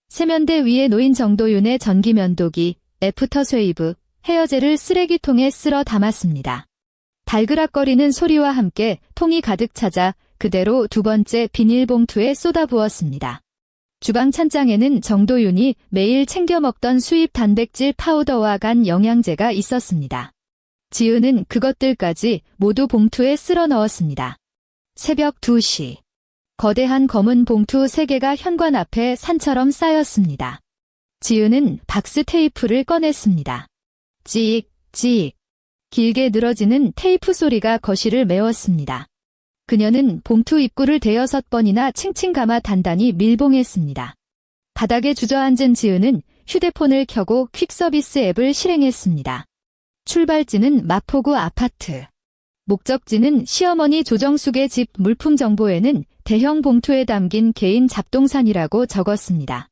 세면대 위에 놓인 정도윤의 전기 면도기, 애프터쉐이브, 헤어젤을 쓰레기통에 쓸어 담았습니다. 달그락거리는 소리와 함께 통이 가득 차자 그대로 두 번째 비닐봉투에 쏟아부었습니다. 주방 찬장에는 정도윤이 매일 챙겨 먹던 수입 단백질 파우더와 간 영양제가 있었습니다. 지은은 그것들까지 모두 봉투에 쓸어 넣었습니다. 새벽 2시. 거대한 검은 봉투 3개가 현관 앞에 산처럼 쌓였습니다. 지은은 박스 테이프를 꺼냈습니다. 찍, 찍. 길게 늘어지는 테이프 소리가 거실을 메웠습니다. 그녀는 봉투 입구를 대여섯 번이나 칭칭 감아 단단히 밀봉했습니다. 바닥에 주저앉은 지은은 휴대폰을 켜고 퀵서비스 앱을 실행했습니다. 출발지는 마포구 아파트. 목적지는 시어머니 조정숙의 집. 물품 정보에는 대형 봉투에 담긴 개인 잡동산이라고 적었습니다.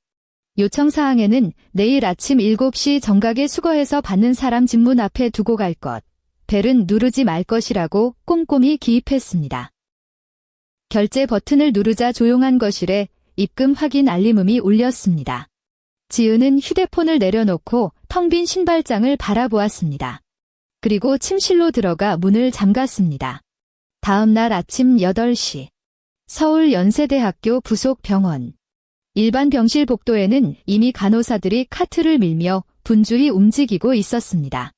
요청사항에는 내일 아침 7시 정각에 수거해서 받는 사람 집 문 앞에 두고 갈 것, 벨은 누르지 말 것이라고 꼼꼼히 기입했습니다. 결제 버튼을 누르자 조용한 거실에 입금 확인 알림음이 울렸습니다. 지은은 휴대폰을 내려놓고 텅 빈 신발장을 바라보았습니다. 그리고 침실로 들어가 문을 잠갔습니다. 다음 날 아침 8시. 서울연세대학교 부속병원. 일반 병실 복도에는 이미 간호사들이 카트를 밀며 분주히 움직이고 있었습니다.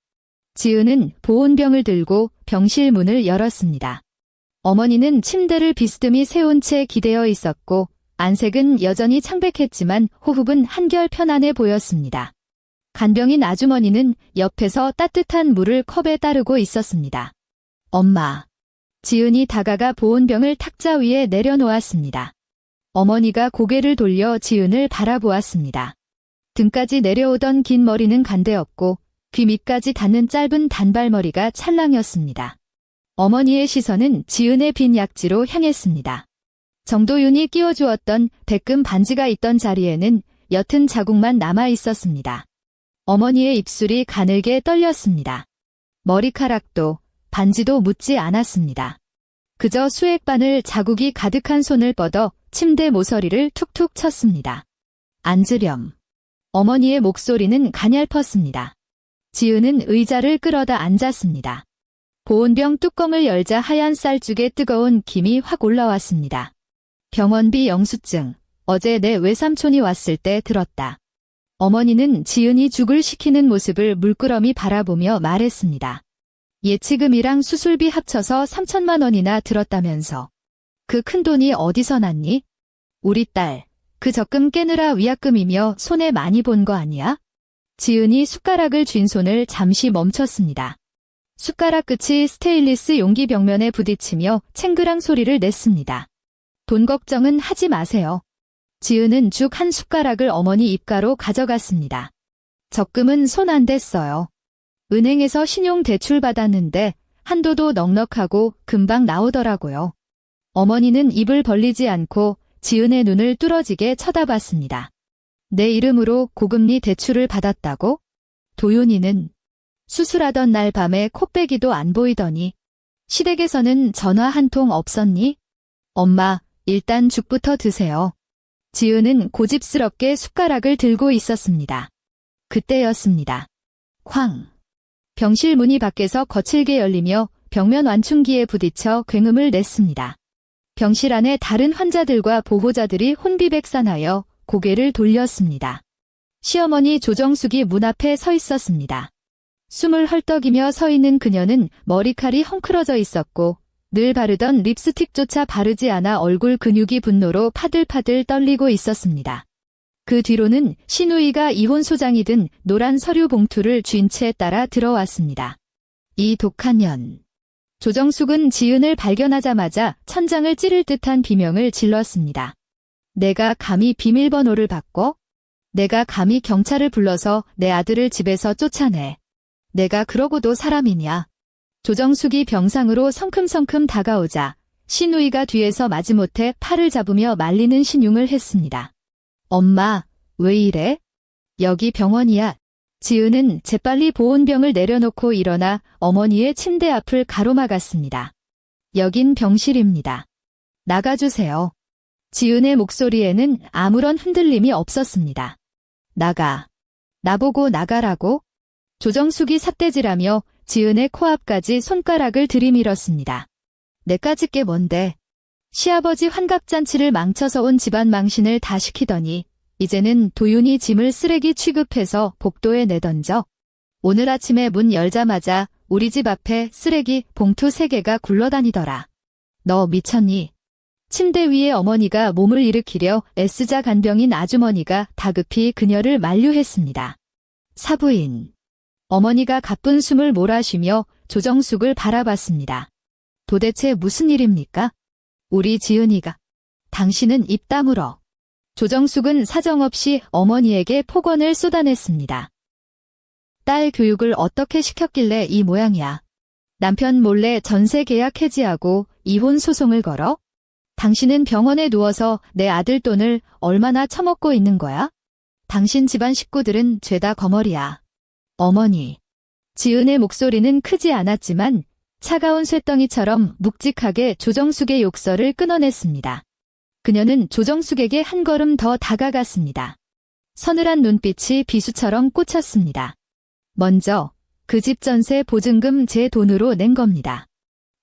지은은 보온병을 들고 병실 문을 열었습니다. 어머니는 침대를 비스듬히 세운 채 기대어 있었고 안색은 여전히 창백했지만 호흡은 한결 편안해 보였습니다. 간병인 아주머니는 옆에서 따뜻한 물을 컵에 따르고 있었습니다. 엄마. 지은이 다가가 보온병을 탁자 위에 내려놓았습니다. 어머니가 고개를 돌려 지은을 바라보았습니다. 등까지 내려오던 긴 머리는 간데없고 귀 밑까지 닿는 짧은 단발머리가 찰랑이었습니다. 어머니의 시선은 지은의 빈 약지로 향했습니다. 정도윤이 끼워주었던 백금 반지가 있던 자리에는 옅은 자국만 남아 있었습니다. 어머니의 입술이 가늘게 떨렸습니다. 머리카락도 반지도 묻지 않았습니다. 그저 수액바늘 자국이 가득한 손을 뻗어 침대 모서리를 툭툭 쳤습니다. 앉으렴. 어머니의 목소리는 가냘펐습니다. 지은은 의자를 끌어다 앉았습니다. 보온병 뚜껑을 열자 하얀 쌀죽에 뜨거운 김이 확 올라왔습니다. 병원비 영수증. 어제 내 외삼촌이 왔을 때 들었다. 어머니는 지은이 죽을 시키는 모습을 물끄러미 바라보며 말했습니다. 예치금이랑 수술비 합쳐서 3천만 원이나 들었다면서. 그 큰돈이 어디서 났니? 우리 딸, 그 적금 깨느라 위약금이며 손해 많이 본 거 아니야? 지은이 숟가락을 쥔 손을 잠시 멈췄습니다. 숟가락 끝이 스테인리스 용기 벽면에 부딪히며 챙그랑 소리를 냈습니다. 돈 걱정은 하지 마세요. 지은은 죽 한 숟가락을 어머니 입가로 가져갔습니다. 적금은 손 안 댔어요. 은행에서 신용대출 받았는데 한도도 넉넉하고 금방 나오더라고요. 어머니는 입을 벌리지 않고 지은의 눈을 뚫어지게 쳐다봤습니다. 내 이름으로 고금리 대출을 받았다고? 도윤이는 수술하던 날 밤에 코빼기도 안 보이더니 시댁에서는 전화 한 통 없었니? 엄마, 일단 죽부터 드세요. 지은은 고집스럽게 숟가락을 들고 있었습니다. 그때였습니다. 쾅! 병실 문이 밖에서 거칠게 열리며 벽면 완충기에 부딪혀 굉음을 냈습니다. 병실 안에 다른 환자들과 보호자들이 혼비백산하여 고개를 돌렸습니다. 시어머니 조정숙이 문 앞에 서 있었습니다. 숨을 헐떡이며 서 있는 그녀는 머리칼이 헝클어져 있었고 늘 바르던 립스틱조차 바르지 않아 얼굴 근육이 분노로 파들파들 떨리고 있었습니다. 그 뒤로는 시누이가 이혼 소장이 든 노란 서류 봉투를 쥔 채 따라 들어왔습니다. 이 독한 년. 조정숙은 지은을 발견하자마자 천장을 찌를 듯한 비명을 질렀습니다. 내가 감히 비밀번호를 바꿔? 내가 감히 경찰을 불러서 내 아들을 집에서 쫓아내. 내가 그러고도 사람이냐? 조정숙이 병상으로 성큼성큼 다가오자 시누이가 뒤에서 마지못해 팔을 잡으며 말리는 신용을 했습니다. 엄마, 왜 이래? 여기 병원이야. 지은은 재빨리 보온병을 내려놓고 일어나 어머니의 침대 앞을 가로막았습니다. 여긴 병실입니다. 나가주세요. 지은의 목소리에는 아무런 흔들림이 없었습니다. 나가. 나보고 나가라고? 조정숙이 삿대질하며 지은의 코앞까지 손가락을 들이밀었습니다. 내까지 게 뭔데? 시아버지 환갑잔치를 망쳐서 온 집안 망신을 다 시키더니 이제는 도윤이 짐을 쓰레기 취급해서 복도에 내던져. 오늘 아침에 문 열자마자 우리 집 앞에 쓰레기 봉투 3개가 굴러다니더라. 너 미쳤니? 침대 위에 어머니가 몸을 일으키려 애쓰자 간병인 아주머니가 다급히 그녀를 만류했습니다. 사부인. 어머니가 가쁜 숨을 몰아쉬며 조정숙을 바라봤습니다. 도대체 무슨 일입니까? 우리 지은이가. 당신은 입 다물어. 조정숙은 사정없이 어머니에게 폭언을 쏟아냈습니다. 딸 교육을 어떻게 시켰길래 이 모양이야. 남편 몰래 전세 계약 해지하고 이혼 소송을 걸어? 당신은 병원에 누워서 내 아들 돈을 얼마나 처먹고 있는 거야? 당신 집안 식구들은 죄다 거머리야. 어머니. 지은의 목소리는 크지 않았지만 차가운 쇳덩이처럼 묵직하게 조정숙의 욕설을 끊어냈습니다. 그녀는 조정숙에게 한 걸음 더 다가갔습니다. 서늘한 눈빛이 비수처럼 꽂혔습니다. 먼저 그 집 전세 보증금 제 돈으로 낸 겁니다.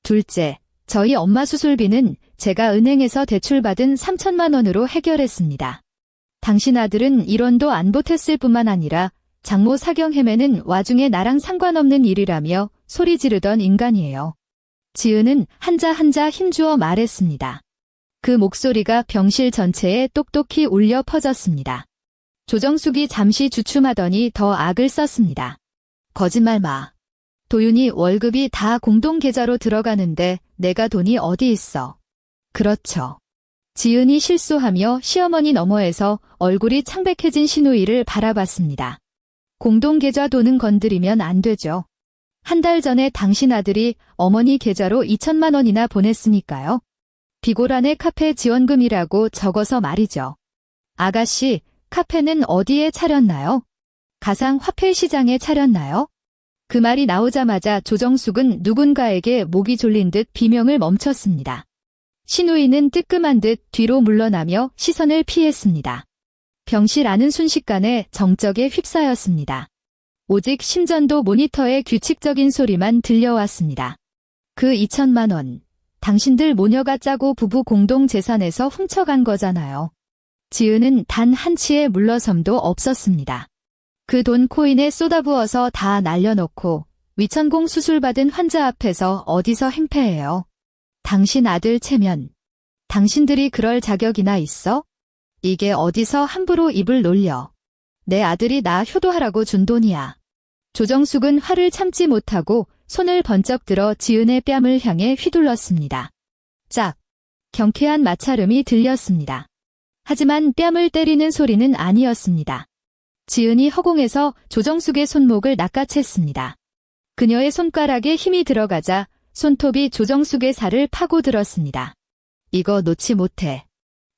둘째, 저희 엄마 수술비는 제가 은행에서 대출받은 3천만 원으로 해결했습니다. 당신 아들은 1원도 안 보탰을 뿐만 아니라 장모 사경 헤매는 와중에 나랑 상관없는 일이라며 소리 지르던 인간이에요. 지은은 한자 한자 힘주어 말했습니다. 그 목소리가 병실 전체에 똑똑히 울려 퍼졌습니다. 조정숙이 잠시 주춤하더니 더 악을 썼습니다. 거짓말 마. 도윤이 월급이 다 공동계좌로 들어가는데 내가 돈이 어디 있어. 그렇죠. 지은이 실소하며 시어머니 너머에서 얼굴이 창백해진 시누이를 바라봤습니다. 공동계좌 돈은 건드리면 안 되죠. 한 달 전에 당신 아들이 어머니 계좌로 2천만 원이나 보냈으니까요. 비고란의 카페 지원금이라고 적어서 말이죠. 아가씨, 카페는 어디에 차렸나요? 가상화폐 시장에 차렸나요? 그 말이 나오자마자 조정숙은 누군가에게 목이 졸린 듯 비명을 멈췄습니다. 시누이는 뜨끔한 듯 뒤로 물러나며 시선을 피했습니다. 병실 안은 순식간에 정적에 휩싸였습니다. 오직 심전도 모니터의 규칙적인 소리만 들려왔습니다. 그 2천만 원, 당신들 모녀가 짜고 부부 공동 재산에서 훔쳐간 거잖아요. 지은은 단 한 치의 물러섬도 없었습니다. 그 돈 코인에 쏟아부어서 다 날려놓고 위천공 수술받은 환자 앞에서 어디서 행패해요? 당신 아들 체면. 당신들이 그럴 자격이나 있어? 이게 어디서 함부로 입을 놀려. 내 아들이 나 효도하라고 준 돈이야. 조정숙은 화를 참지 못하고 손을 번쩍 들어 지은의 뺨을 향해 휘둘렀습니다. 짝! 경쾌한 마찰음이 들렸습니다. 하지만 뺨을 때리는 소리는 아니었습니다. 지은이 허공에서 조정숙의 손목을 낚아챘습니다. 그녀의 손가락에 힘이 들어가자 손톱이 조정숙의 살을 파고들었습니다. 이거 놓지 못해.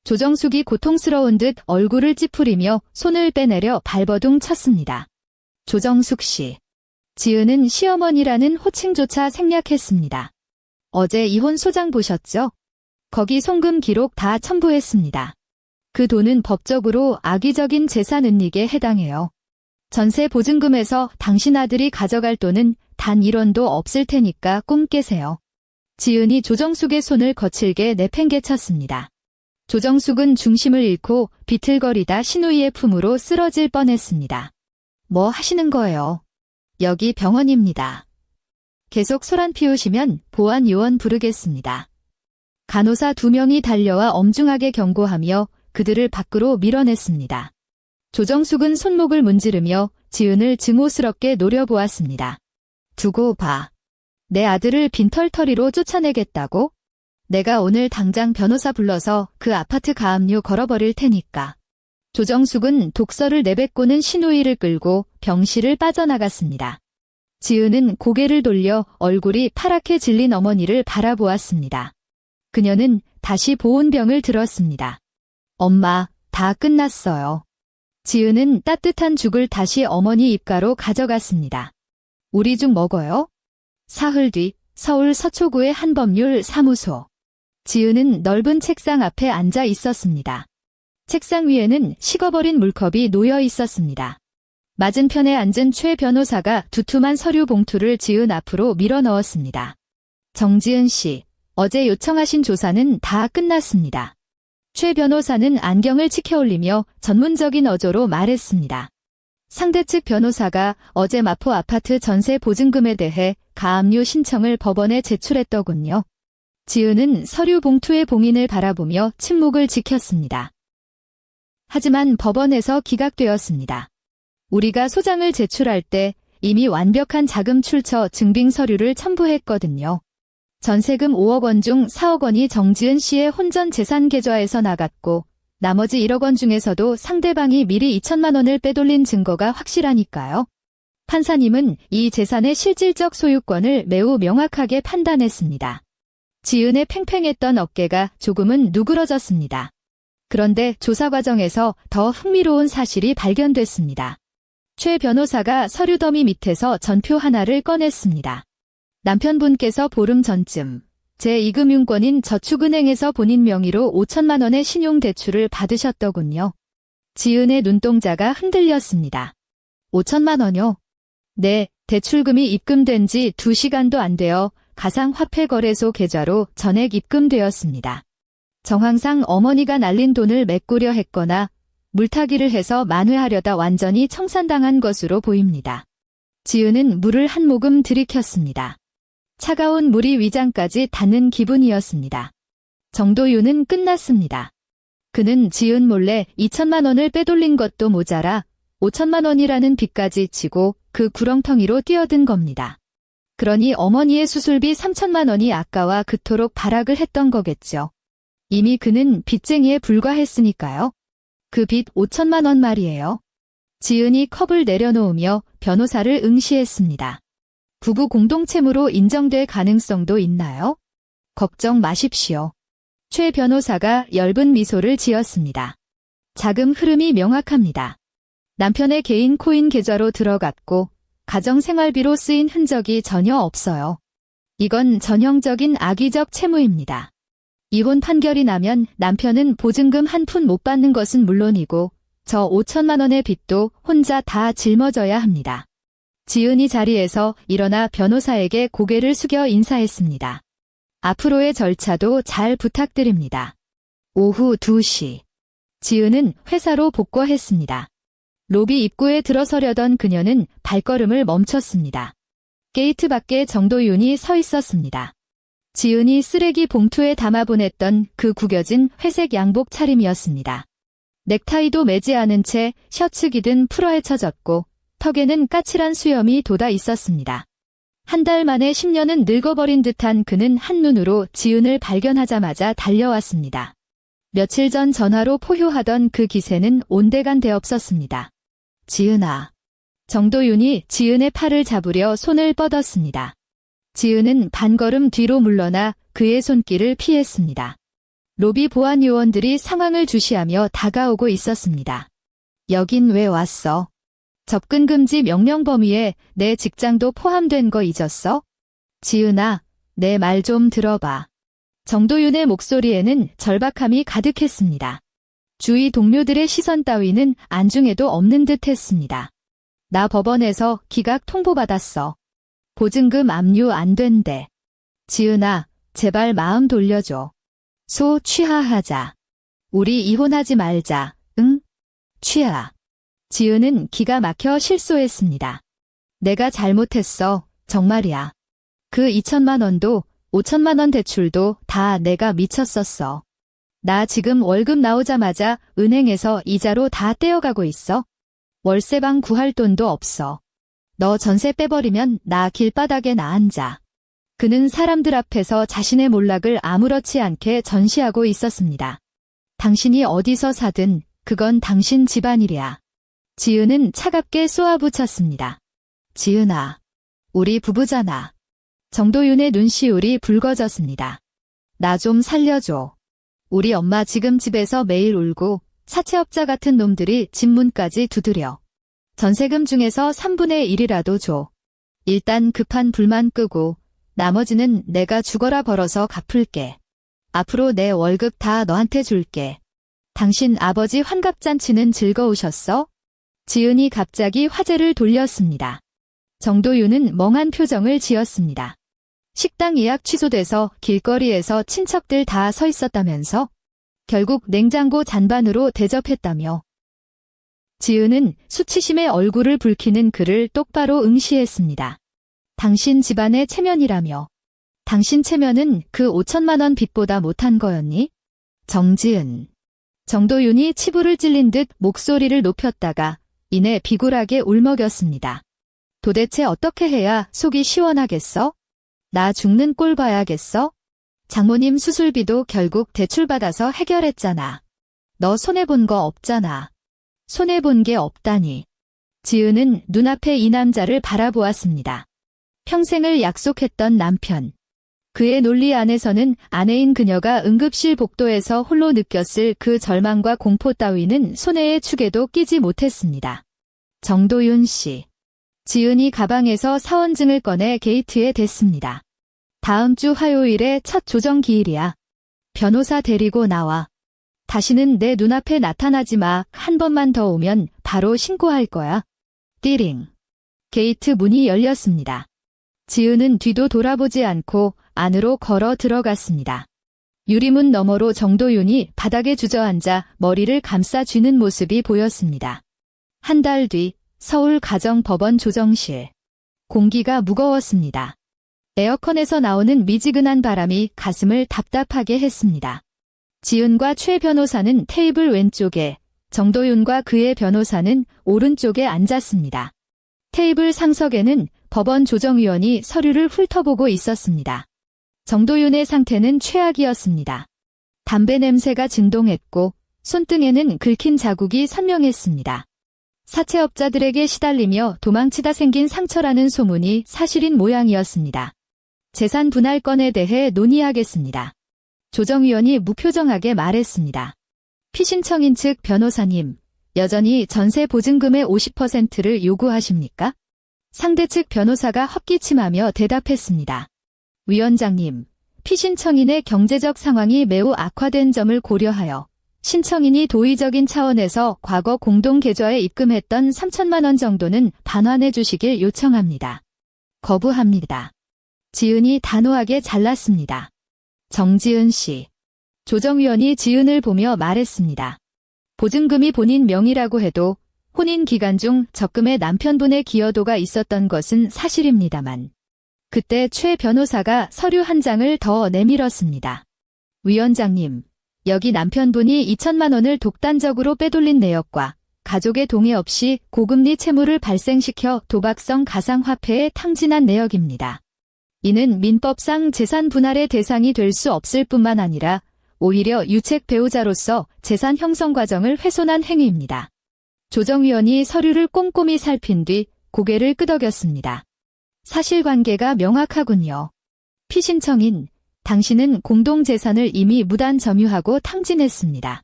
조정숙이 고통스러운 듯 얼굴을 찌푸리며 손을 빼내려 발버둥 쳤습니다. 조정숙 씨. 지은은 시어머니라는 호칭조차 생략했습니다. 어제 이혼 소장 보셨죠? 거기 송금 기록 다 첨부했습니다. 그 돈은 법적으로 악의적인 재산 은닉에 해당해요. 전세 보증금에서 당신 아들이 가져갈 돈은 단 1원도 없을 테니까 꿈 깨세요. 지은이 조정숙의 손을 거칠게 내팽개쳤습니다. 조정숙은 중심을 잃고 비틀거리다 신우이의 품으로 쓰러질 뻔했습니다. 뭐 하시는 거예요? 여기 병원입니다. 계속 소란 피우시면 보안 요원 부르겠습니다. 간호사 2명이 달려와 엄중하게 경고하며 그들을 밖으로 밀어냈습니다. 조정숙은 손목을 문지르며 지은을 증오스럽게 노려보았습니다. 두고 봐. 내 아들을 빈털터리로 쫓아내겠다고? 내가 오늘 당장 변호사 불러서 그 아파트 가압류 걸어버릴 테니까. 조정숙은 독서를 내뱉고는 신우이를 끌고 병실을 빠져나갔습니다. 지은은 고개를 돌려 얼굴이 파랗게 질린 어머니를 바라보았습니다. 그녀는 다시 보온병을 들었습니다. 엄마, 다 끝났어요. 지은은 따뜻한 죽을 다시 어머니 입가로 가져갔습니다. 우리 죽 먹어요? 사흘 뒤 서울 서초구의 한법률 사무소. 지은은 넓은 책상 앞에 앉아 있었습니다. 책상 위에는 식어버린 물컵이 놓여 있었습니다. 맞은편에 앉은 최 변호사가 두툼한 서류 봉투를 지은 앞으로 밀어 넣었습니다. 정지은 씨, 어제 요청하신 조사는 다 끝났습니다. 최 변호사는 안경을 치켜올리며 전문적인 어조로 말했습니다. 상대 측 변호사가 어제 마포 아파트 전세 보증금에 대해 가압류 신청을 법원에 제출했더군요. 지은은 서류 봉투의 봉인을 바라보며 침묵을 지켰습니다. 하지만 법원에서 기각되었습니다. 우리가 소장을 제출할 때 이미 완벽한 자금 출처 증빙 서류를 첨부했거든요. 전세금 5억 원 중 4억 원이 정지은 씨의 혼전 재산 계좌에서 나갔고 나머지 1억 원 중에서도 상대방이 미리 2천만 원을 빼돌린 증거가 확실하니까요. 판사님은 이 재산의 실질적 소유권을 매우 명확하게 판단했습니다. 지은의 팽팽했던 어깨가 조금은 누그러졌습니다. 그런데 조사 과정에서 더 흥미로운 사실이 발견됐습니다. 최 변호사가 서류 더미 밑에서 전표 하나를 꺼냈습니다. 남편분께서 보름 전쯤 제2금융권인 저축은행에서 본인 명의로 5천만 원의 신용대출을 받으셨더군요. 지은의 눈동자가 흔들렸습니다. 5천만 원요? 네, 대출금이 입금된 지 2시간도 안 되어 가상화폐거래소 계좌로 전액 입금되었습니다. 정황상 어머니가 날린 돈을 메꾸려 했거나 물타기를 해서 만회하려다 완전히 청산당한 것으로 보입니다. 지은은 물을 한 모금 들이켰습니다. 차가운 물이 위장까지 닿는 기분이었습니다. 정도윤은 끝났습니다. 그는 지은 몰래 2천만 원을 빼돌린 것도 모자라 5천만 원이라는 빚까지 지고 그 구렁텅이로 뛰어든 겁니다. 그러니 어머니의 수술비 3천만 원이 아까와 그토록 발악을 했던 거겠죠. 이미 그는 빚쟁이에 불과했으니까요. 그 빚 5천만 원 말이에요. 지은이 컵을 내려놓으며 변호사를 응시했습니다. 부부 공동채무로 인정될 가능성도 있나요? 걱정 마십시오. 최 변호사가 엷은 미소를 지었습니다. 자금 흐름이 명확합니다. 남편의 개인 코인 계좌로 들어갔고 가정생활비로 쓰인 흔적이 전혀 없어요. 이건 전형적인 악의적 채무입니다. 이혼 판결이 나면 남편은 보증금 한 푼 못 받는 것은 물론이고 저 5천만 원의 빚도 혼자 다 짊어져야 합니다. 지은이 자리에서 일어나 변호사에게 고개를 숙여 인사했습니다. 앞으로의 절차도 잘 부탁드립니다. 오후 2시. 지은은 회사로 복귀했습니다. 로비 입구에 들어서려던 그녀는 발걸음을 멈췄습니다. 게이트 밖에 정도윤이 서 있었습니다. 지은이 쓰레기 봉투에 담아보냈던 그 구겨진 회색 양복 차림이었습니다. 넥타이도 매지 않은 채 셔츠 기든 풀어헤쳐졌고 턱에는 까칠한 수염이 돋아 있었습니다. 한 달 만에 10년은 늙어버린 듯한 그는 한눈으로 지은을 발견하자마자 달려왔습니다. 며칠 전 전화로 포효하던 그 기세는 온데간데 없었습니다. 지은아. 정도윤이 지은의 팔을 잡으려 손을 뻗었습니다. 지은은 반걸음 뒤로 물러나 그의 손길을 피했습니다. 로비 보안 요원들이 상황을 주시하며 다가오고 있었습니다. 여긴 왜 왔어? 접근 금지 명령 범위에 내 직장도 포함된 거 잊었어? 지은아, 내 말 좀 들어봐. 정도윤의 목소리에는 절박함이 가득했습니다. 주위 동료들의 시선 따위는 안중에도 없는 듯 했습니다. 나 법원에서 기각 통보받았어. 보증금 압류 안 된대. 지은아, 제발 마음 돌려줘. 소 취하하자. 우리 이혼하지 말자, 응? 취하. 지은은 기가 막혀 실소했습니다. 내가 잘못했어, 정말이야. 그 2천만 원도 5천만 원 대출도 다 내가 미쳤었어. 나 지금 월급 나오자마자 은행에서 이자로 다 떼어가고 있어. 월세방 구할 돈도 없어. 너 전세 빼버리면 나 길바닥에 나앉아. 그는 사람들 앞에서 자신의 몰락을 아무렇지 않게 전시하고 있었습니다. 당신이 어디서 사든 그건 당신 집안일이야. 지은은 차갑게 쏘아붙였습니다. 지은아, 우리 부부잖아. 정도윤의 눈시울이 붉어졌습니다. 나 좀 살려줘. 우리 엄마 지금 집에서 매일 울고 사채업자 같은 놈들이 집 문까지 두드려. 전세금 중에서 3분의 1이라도 줘. 일단 급한 불만 끄고 나머지는 내가 죽어라 벌어서 갚을게. 앞으로 내 월급 다 너한테 줄게. 당신 아버지 환갑잔치는 즐거우셨어? 지은이 갑자기 화제를 돌렸습니다. 정도윤은 멍한 표정을 지었습니다. 식당 예약 취소돼서 길거리에서 친척들 다 서 있었다면서? 결국 냉장고 잔반으로 대접했다며. 지은은 수치심에 얼굴을 붉히는 그를 똑바로 응시했습니다. 당신 집안의 체면이라며. 당신 체면은 그 5천만 원 빚보다 못한 거였니? 정지은. 정도윤이 치부를 찔린 듯 목소리를 높였다가 이내 비굴하게 울먹였습니다. 도대체 어떻게 해야 속이 시원하겠어? 나 죽는 꼴 봐야겠어? 장모님 수술비도 결국 대출받아서 해결했잖아. 너 손해본 거 없잖아. 손해본 게 없다니. 지은은 눈앞에 이 남자를 바라보았습니다. 평생을 약속했던 남편. 그의 논리 안에서는 아내인 그녀가 응급실 복도에서 홀로 느꼈을 그 절망과 공포 따위는 손해의 축에도 끼지 못했습니다. 정도윤 씨. 지은이 가방에서 사원증을 꺼내 게이트에 댔습니다. 다음 주 화요일에 첫 조정 기일이야. 변호사 데리고 나와. 다시는 내 눈앞에 나타나지 마. 한 번만 더 오면 바로 신고할 거야. 띠링. 게이트 문이 열렸습니다. 지은은 뒤도 돌아보지 않고 안으로 걸어 들어갔습니다. 유리문 너머로 정도윤이 바닥에 주저앉아 머리를 감싸 쥐는 모습이 보였습니다. 한 달 뒤 서울가정법원 조정실. 공기가 무거웠습니다. 에어컨에서 나오는 미지근한 바람이 가슴을 답답하게 했습니다. 지은과 최 변호사는 테이블 왼쪽에, 정도윤과 그의 변호사는 오른쪽에 앉았습니다. 테이블 상석에는 법원 조정위원이 서류를 훑어보고 있었습니다. 정도윤의 상태는 최악이었습니다. 담배 냄새가 진동했고 손등에는 긁힌 자국이 선명했습니다. 사채업자들에게 시달리며 도망치다 생긴 상처라는 소문이 사실인 모양이었습니다. 재산 분할건에 대해 논의하겠습니다. 조정위원이 무표정하게 말했습니다. 피신청인 측 변호사님, 여전히 전세 보증금의 50%를 요구하십니까? 상대 측 변호사가 헛기침하며 대답했습니다. 위원장님, 피신청인의 경제적 상황이 매우 악화된 점을 고려하여 신청인이 도의적인 차원에서 과거 공동계좌에 입금했던 3천만 원 정도는 반환해 주시길 요청합니다. 거부합니다. 지은이 단호하게 잘랐습니다. 정지은 씨. 조정위원이 지은을 보며 말했습니다. 보증금이 본인 명의라고 해도 혼인 기간 중 적금에 남편분의 기여도가 있었던 것은 사실입니다만 그때 최 변호사가 서류 한 장을 더 내밀었습니다. 위원장님, 여기 남편분이 2천만 원을 독단적으로 빼돌린 내역과 가족의 동의 없이 고금리 채무를 발생시켜 도박성 가상화폐에 탕진한 내역입니다. 이는 민법상 재산 분할의 대상이 될 수 없을 뿐만 아니라 오히려 유책 배우자로서 재산 형성 과정을 훼손한 행위입니다. 조정위원이 서류를 꼼꼼히 살핀 뒤 고개를 끄덕였습니다. 사실관계가 명확하군요. 피신청인, 당신은 공동재산을 이미 무단 점유하고 탕진했습니다.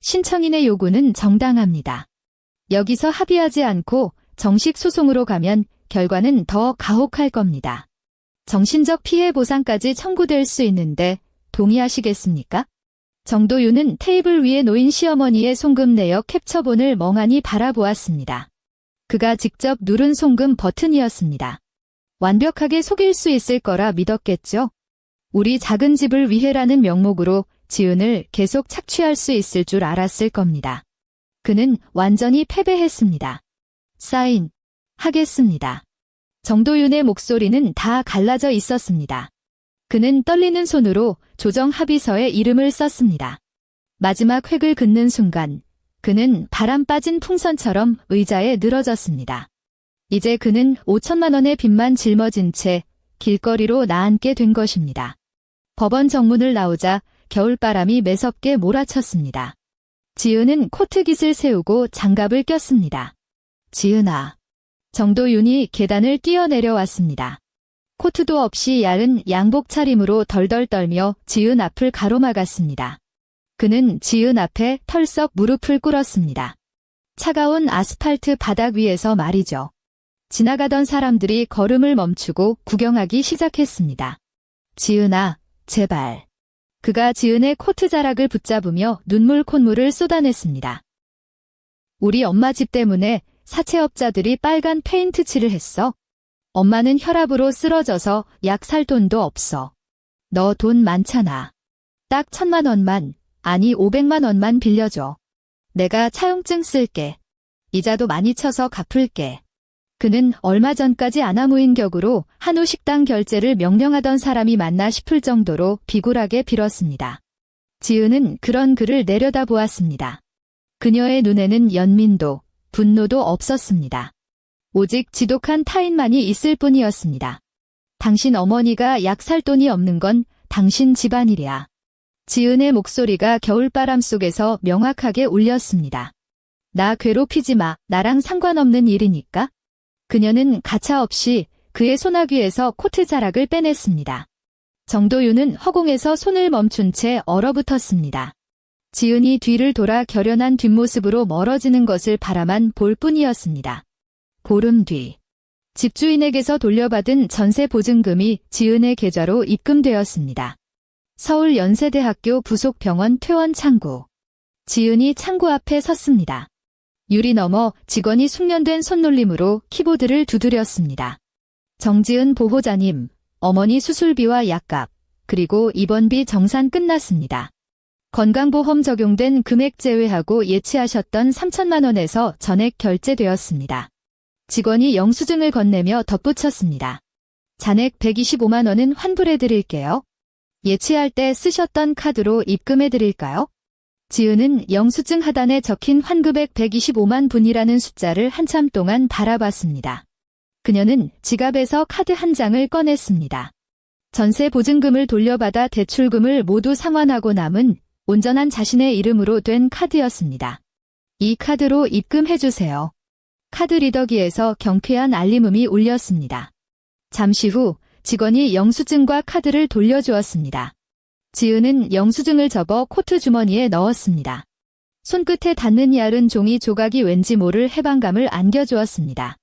신청인의 요구는 정당합니다. 여기서 합의하지 않고 정식 소송으로 가면 결과는 더 가혹할 겁니다. 정신적 피해 보상까지 청구될 수 있는데 동의하시겠습니까? 정도윤은 테이블 위에 놓인 시어머니의 송금 내역 캡처본을 멍하니 바라보았습니다. 그가 직접 누른 송금 버튼이었습니다. 완벽하게 속일 수 있을 거라 믿었겠죠? 우리 작은 집을 위해라는 명목으로 지은을 계속 착취할 수 있을 줄 알았을 겁니다. 그는 완전히 패배했습니다. 사인, 하겠습니다. 정도윤의 목소리는 다 갈라져 있었습니다. 그는 떨리는 손으로 조정 합의서에 이름을 썼습니다. 마지막 획을 긋는 순간 그는 바람 빠진 풍선처럼 의자에 늘어졌습니다. 이제 그는 5천만 원의 빚만 짊어진 채 길거리로 나앉게 된 것입니다. 법원 정문을 나오자 겨울바람이 매섭게 몰아쳤습니다. 지은은 코트깃을 세우고 장갑을 꼈습니다. 지은아. 정도윤이 계단을 뛰어내려왔습니다. 코트도 없이 야은 양복 차림으로 덜덜 떨며 지은 앞을 가로막았습니다. 그는 지은 앞에 털썩 무릎을 꿇었습니다. 차가운 아스팔트 바닥 위에서 말이죠. 지나가던 사람들이 걸음을 멈추고 구경하기 시작했습니다. 지은아, 제발. 그가 지은의 코트 자락을 붙잡으며 눈물 콧물을 쏟아냈습니다. 우리 엄마 집 때문에 사채업자들이 빨간 페인트 칠을 했어. 엄마는 혈압으로 쓰러져서 약 살 돈도 없어. 너 돈 많잖아. 딱 1,000만 원만, 아니 500만 원만 빌려줘. 내가 차용증 쓸게. 이자도 많이 쳐서 갚을게. 그는 얼마 전까지 아나무인격으로 한우 식당 결제를 명령하던 사람이 맞나 싶을 정도로 비굴하게 빌었습니다. 지은은 그런 그를 내려다보았습니다. 그녀의 눈에는 연민도, 분노도 없었습니다. 오직 지독한 타인만이 있을 뿐이었습니다. 당신 어머니가 약 살 돈이 없는 건 당신 집안일이야. 지은의 목소리가 겨울바람 속에서 명확하게 울렸습니다. 나 괴롭히지 마. 나랑 상관없는 일이니까. 그녀는 가차없이 그의 소나귀에서 코트 자락을 빼냈습니다. 정도윤은 허공에서 손을 멈춘 채 얼어붙었습니다. 지은이 뒤를 돌아 결연한 뒷모습으로 멀어지는 것을 바라만 볼 뿐이었습니다. 보름 뒤, 집주인에게서 돌려받은 전세 보증금이 지은의 계좌로 입금되었습니다. 서울 연세대학교 부속병원 퇴원 창구. 지은이 창구 앞에 섰습니다. 유리 너머 직원이 숙련된 손놀림으로 키보드를 두드렸습니다. 정지은 보호자님, 어머니 수술비와 약값, 그리고 입원비 정산 끝났습니다. 건강보험 적용된 금액 제외하고 예치하셨던 3천만 원에서 전액 결제되었습니다. 직원이 영수증을 건네며 덧붙였습니다. 잔액 125만 원은 환불해드릴게요. 예치할 때 쓰셨던 카드로 입금해드릴까요? 지은은 영수증 하단에 적힌 환급액 125만 분이라는 숫자를 한참 동안 바라봤습니다. 그녀는 지갑에서 카드 한 장을 꺼냈습니다. 전세 보증금을 돌려받아 대출금을 모두 상환하고 남은 온전한 자신의 이름으로 된 카드였습니다. 이 카드로 입금해주세요. 카드 리더기에서 경쾌한 알림음이 울렸습니다. 잠시 후 직원이 영수증과 카드를 돌려주었습니다. 지은은 영수증을 접어 코트 주머니에 넣었습니다. 손끝에 닿는 얇은 종이 조각이 왠지 모를 해방감을 안겨주었습니다.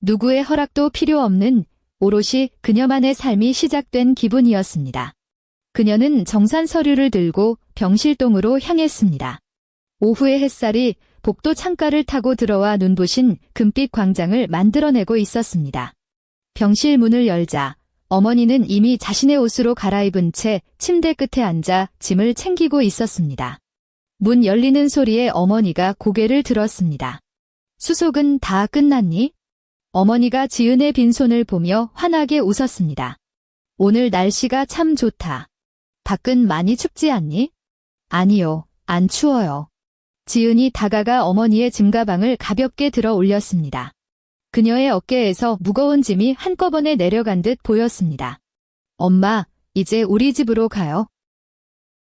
누구의 허락도 필요 없는 오롯이 그녀만의 삶이 시작된 기분이었습니다. 그녀는 정산 서류를 들고 병실동으로 향했습니다. 오후의 햇살이 복도 창가를 타고 들어와 눈부신 금빛 광장을 만들어내고 있었습니다. 병실 문을 열자 어머니는 이미 자신의 옷으로 갈아입은 채 침대 끝에 앉아 짐을 챙기고 있었습니다. 문 열리는 소리에 어머니가 고개를 들었습니다. 수속은 다 끝났니? 어머니가 지은의 빈손을 보며 환하게 웃었습니다. 오늘 날씨가 참 좋다. 밖은 많이 춥지 않니? 아니요, 안 추워요. 지은이 다가가 어머니의 짐가방을 가볍게 들어 올렸습니다. 그녀의 어깨에서 무거운 짐이 한꺼번에 내려간 듯 보였습니다. 엄마, 이제 우리 집으로 가요.